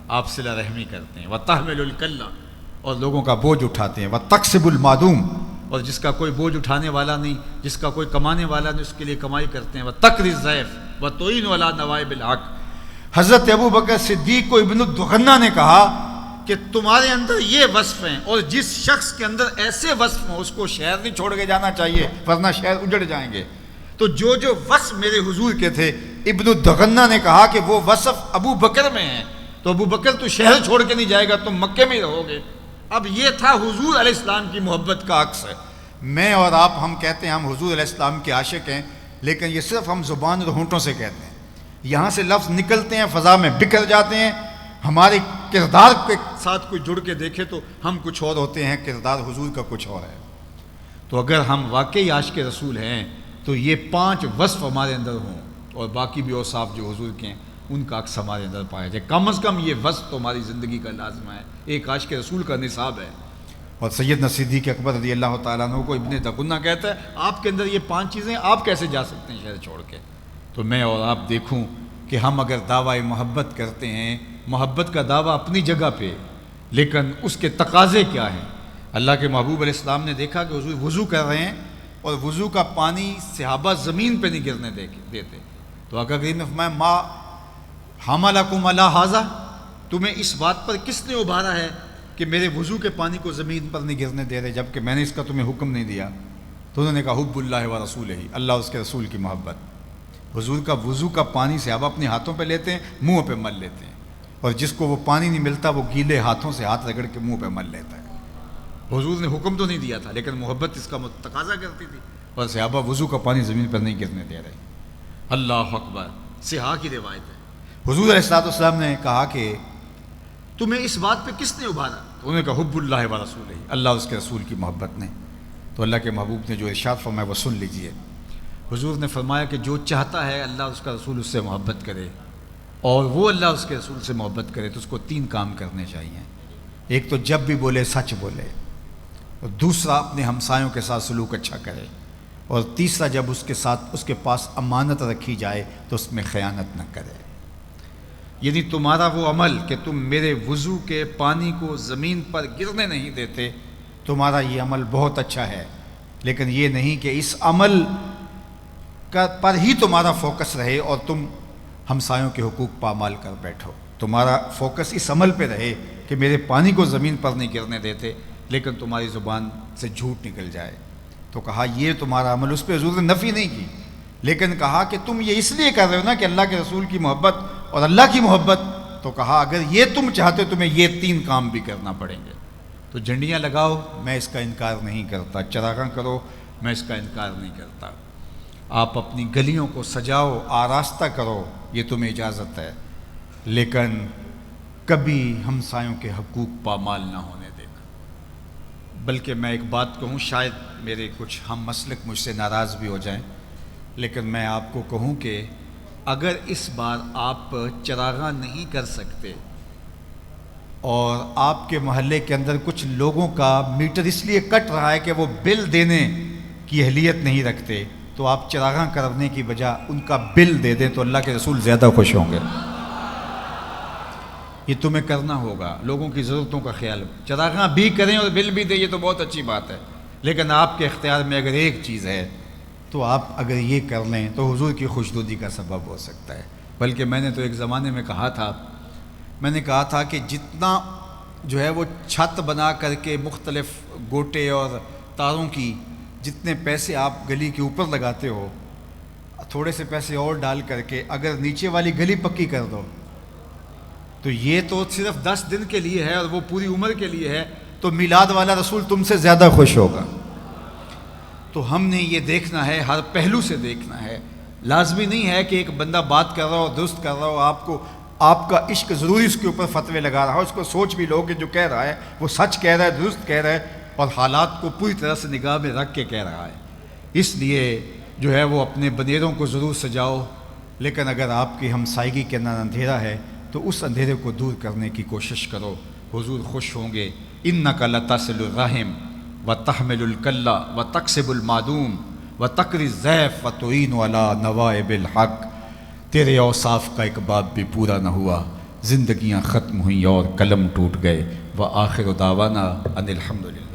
S1: آپ صلہ رحمی کرتے ہیں. وتحمل الکلہ، اور لوگوں کا بوجھ اٹھاتے ہیں. وتکسب المعدوم، اور جس کا کوئی بوجھ اٹھانے والا نہیں، جس کا کوئی کمانے والا نہیں اس کے لیے کمائی کرتے ہیں. وتقری الضیف وتعین علی نوائب الحق. حضرت ابو بکر صدیق کو ابن الدغنہ نے کہا کہ تمہارے اندر یہ وصف ہیں، اور جس شخص کے اندر ایسے وصف ہوں اس کو شہر نہیں چھوڑ کے جانا چاہیے ورنہ شہر اجڑ جائیں گے.
S2: تو جو وصف میرے حضور کے تھے، ابن الدغنہ نے کہا کہ وہ وصف ابو بکر میں ہیں، تو ابو بکر تو شہر چھوڑ کے نہیں جائے گا، تم مکے میں ہی رہو گے۔ اب یہ تھا حضور علیہ السلام کی محبت کا عکس ہے۔ میں اور آپ ہم کہتے ہیں ہم حضور علیہ السلام کے عاشق ہیں، لیکن یہ صرف ہم زبان اور ہونٹوں سے کہتے ہیں، یہاں سے لفظ نکلتے ہیں، فضا میں بکھر جاتے ہیں، ہمارے کردار کے ساتھ کوئی جڑ کے دیکھے تو ہم کچھ اور ہوتے ہیں، کردار حضور کا کچھ اور ہے۔ تو اگر ہم واقعی عاشق رسول ہیں تو یہ 5 وصف ہمارے اندر ہوں، اور باقی بھی اوصاف جو حضور کے ہیں ان کا عکس ہمارے اندر پایا جائے۔ کم از کم یہ وصف تو ہماری زندگی کا لازمہ ہے، ایک عاشق رسول کا نصاب ہے۔ اور سیدنا صدیق اکبر رضی اللہ تعالیٰ عنہ کو ابن دغنہ کہتا ہے آپ کے اندر یہ 5 چیزیں، آپ کیسے جا سکتے ہیں شہر چھوڑ کے؟ تو میں اور آپ دیکھوں کہ ہم اگر دعویٰ محبت کرتے ہیں، محبت کا دعویٰ اپنی جگہ پہ، لیکن اس کے تقاضے کیا ہیں؟ اللہ کے محبوب علیہ السلام نے دیکھا کہ حضور وضو کر رہے ہیں اور وضو کا پانی صحابہ زمین پہ نہیں گرنے دیتے، تو آقا کریم نے فرمایا ما حملکم علی ھذا، تمہیں اس بات پر کس نے ابھارا ہے کہ میرے وضو کے پانی کو زمین پر نہیں گرنے دے رہے جبکہ میں نے اس کا تمہیں حکم نہیں دیا؟ تو انہوں نے کہا حب اللہ و رسولہ، اللہ اس کے رسول کی محبت۔ حضور کا وضو کا پانی صحابہ اپنے ہاتھوں پہ لیتے ہیں، منہ پہ مل لیتے ہیں، اور جس کو وہ پانی نہیں ملتا وہ گیلے ہاتھوں سے ہاتھ رگڑ کے منہ پہ مل لیتا ہے۔ حضور نے حکم تو نہیں دیا تھا لیکن محبت اس کا تقاضا کرتی تھی، اور صحابہ وضو کا پانی زمین پر نہیں گرنے دے رہے۔ اللہ اکبر، صحاح کی روایت ہے۔ حضور علیہ السلام نے کہا کہ تمہیں اس بات پہ کس نے ابھارا؟ تو انہوں نے کہا حب اللہ و رسولہ، اللہ اس کے رسول کی محبت نے۔ تو اللہ کے محبوب نے جو ارشاد فرمایا وہ سن لیجئے۔ حضور نے فرمایا کہ جو چاہتا ہے اللہ اس کا رسول اس سے محبت کرے اور وہ اللہ اس کے رسول سے محبت کرے تو اس کو 3 کام کرنے چاہیے۔ ایک تو جب بھی بولے سچ بولے، اور دوسرا اپنے ہمسایوں کے ساتھ سلوک اچھا کرے، اور تیسرا جب اس کے پاس امانت رکھی جائے تو اس میں خیانت نہ کرے۔ یعنی تمہارا وہ عمل کہ تم میرے وضو کے پانی کو زمین پر گرنے نہیں دیتے، تمہارا یہ عمل بہت اچھا ہے، لیکن یہ نہیں کہ اس عمل پر ہی تمہارا فوکس رہے اور تم ہمسایوں کے حقوق پامال کر بیٹھو۔ تمہارا فوکس اس عمل پہ رہے کہ میرے پانی کو زمین پر نہیں گرنے دیتے، لیکن تمہاری زبان سے جھوٹ نکل جائے۔ تو کہا یہ تمہارا عمل، اس پہ حضور نے نفی نہیں کی، لیکن کہا کہ تم یہ اس لیے کر رہے ہو نا کہ اللہ کے رسول کی محبت اور اللہ کی محبت، تو کہا اگر یہ تم چاہتے ہو تمہیں یہ 3 کام بھی کرنا پڑیں گے۔ تو جھنڈیاں لگاؤ، میں اس کا انکار نہیں کرتا، چراغاں کرو، میں اس کا انکار نہیں کرتا، آپ اپنی گلیوں کو سجاؤ، آراستہ کرو، یہ تمہیں اجازت ہے، لیکن کبھی ہمسایوں کے حقوق پامال نہ ہونے دینا۔ بلکہ میں ایک بات کہوں، شاید میرے کچھ ہم مسلک مجھ سے ناراض بھی ہو جائیں، لیکن میں آپ کو کہوں کہ اگر اس بار آپ چراغاں نہیں کر سکتے اور آپ کے محلے کے اندر کچھ لوگوں کا میٹر اس لیے کٹ رہا ہے کہ وہ بل دینے کی اہلیت نہیں رکھتے، تو آپ چراغاں کرنے کی بجائے ان کا بل دے دیں تو اللہ کے رسول زیادہ خوش ہوں گے۔ یہ تمہیں کرنا ہوگا، لوگوں کی ضرورتوں کا خیال، چراغاں بھی کریں اور بل بھی دیں، یہ تو بہت اچھی بات ہے، لیکن آپ کے اختیار میں اگر ایک چیز ہے تو آپ اگر یہ کر لیں تو حضور کی خوشنودی کا سبب ہو سکتا ہے۔ بلکہ میں نے تو ایک زمانے میں کہا تھا کہ جتنا جو ہے وہ چھت بنا کر کے مختلف گوٹے اور تاروں کی جتنے پیسے آپ گلی کے اوپر لگاتے ہو، تھوڑے سے پیسے اور ڈال کر کے اگر نیچے والی گلی پکی کر دو تو یہ تو صرف 10 دن کے لیے ہے اور وہ پوری عمر کے لیے ہے، تو میلاد والا رسول تم سے زیادہ خوش ہوگا۔ تو ہم نے یہ دیکھنا ہے، ہر پہلو سے دیکھنا ہے۔ لازمی نہیں ہے کہ ایک بندہ بات کر رہا ہو، درست کر رہا ہو، آپ کا عشق ضروری اس کے اوپر فتوے لگا رہا ہو، اس کو سوچ بھی لو کہ جو کہہ رہا ہے وہ سچ کہہ رہا ہے، درست کہہ رہا ہے، اور حالات کو پوری طرح سے نگاہ میں رکھ کے کہہ رہا ہے۔ اس لیے جو ہے وہ اپنے بنیروں کو ضرور سجاؤ، لیکن اگر آپ کی ہمسائیگی کے اندر اندھیرا ہے تو اس اندھیرے کو دور کرنے کی کوشش کرو، حضور خوش ہوں گے۔ اِنَّکَ لَتَصِلُ الرَّحِمَ وَتَحْمِلُ الْكَلَّ وَتَكْسِبُ الْمَعْدُومَ وَتَقْرِي الضَّيْفَ وَتُعِينُ عَلَىٰ نَوَائِبِ الْحَقِّ۔ تیرے اوصاف کا ایک باب بھی پورا نہ ہوا، زندگیاں ختم ہوئیں اور قلم ٹوٹ گئے۔ وآخر دعوانا ان الحمدللہ۔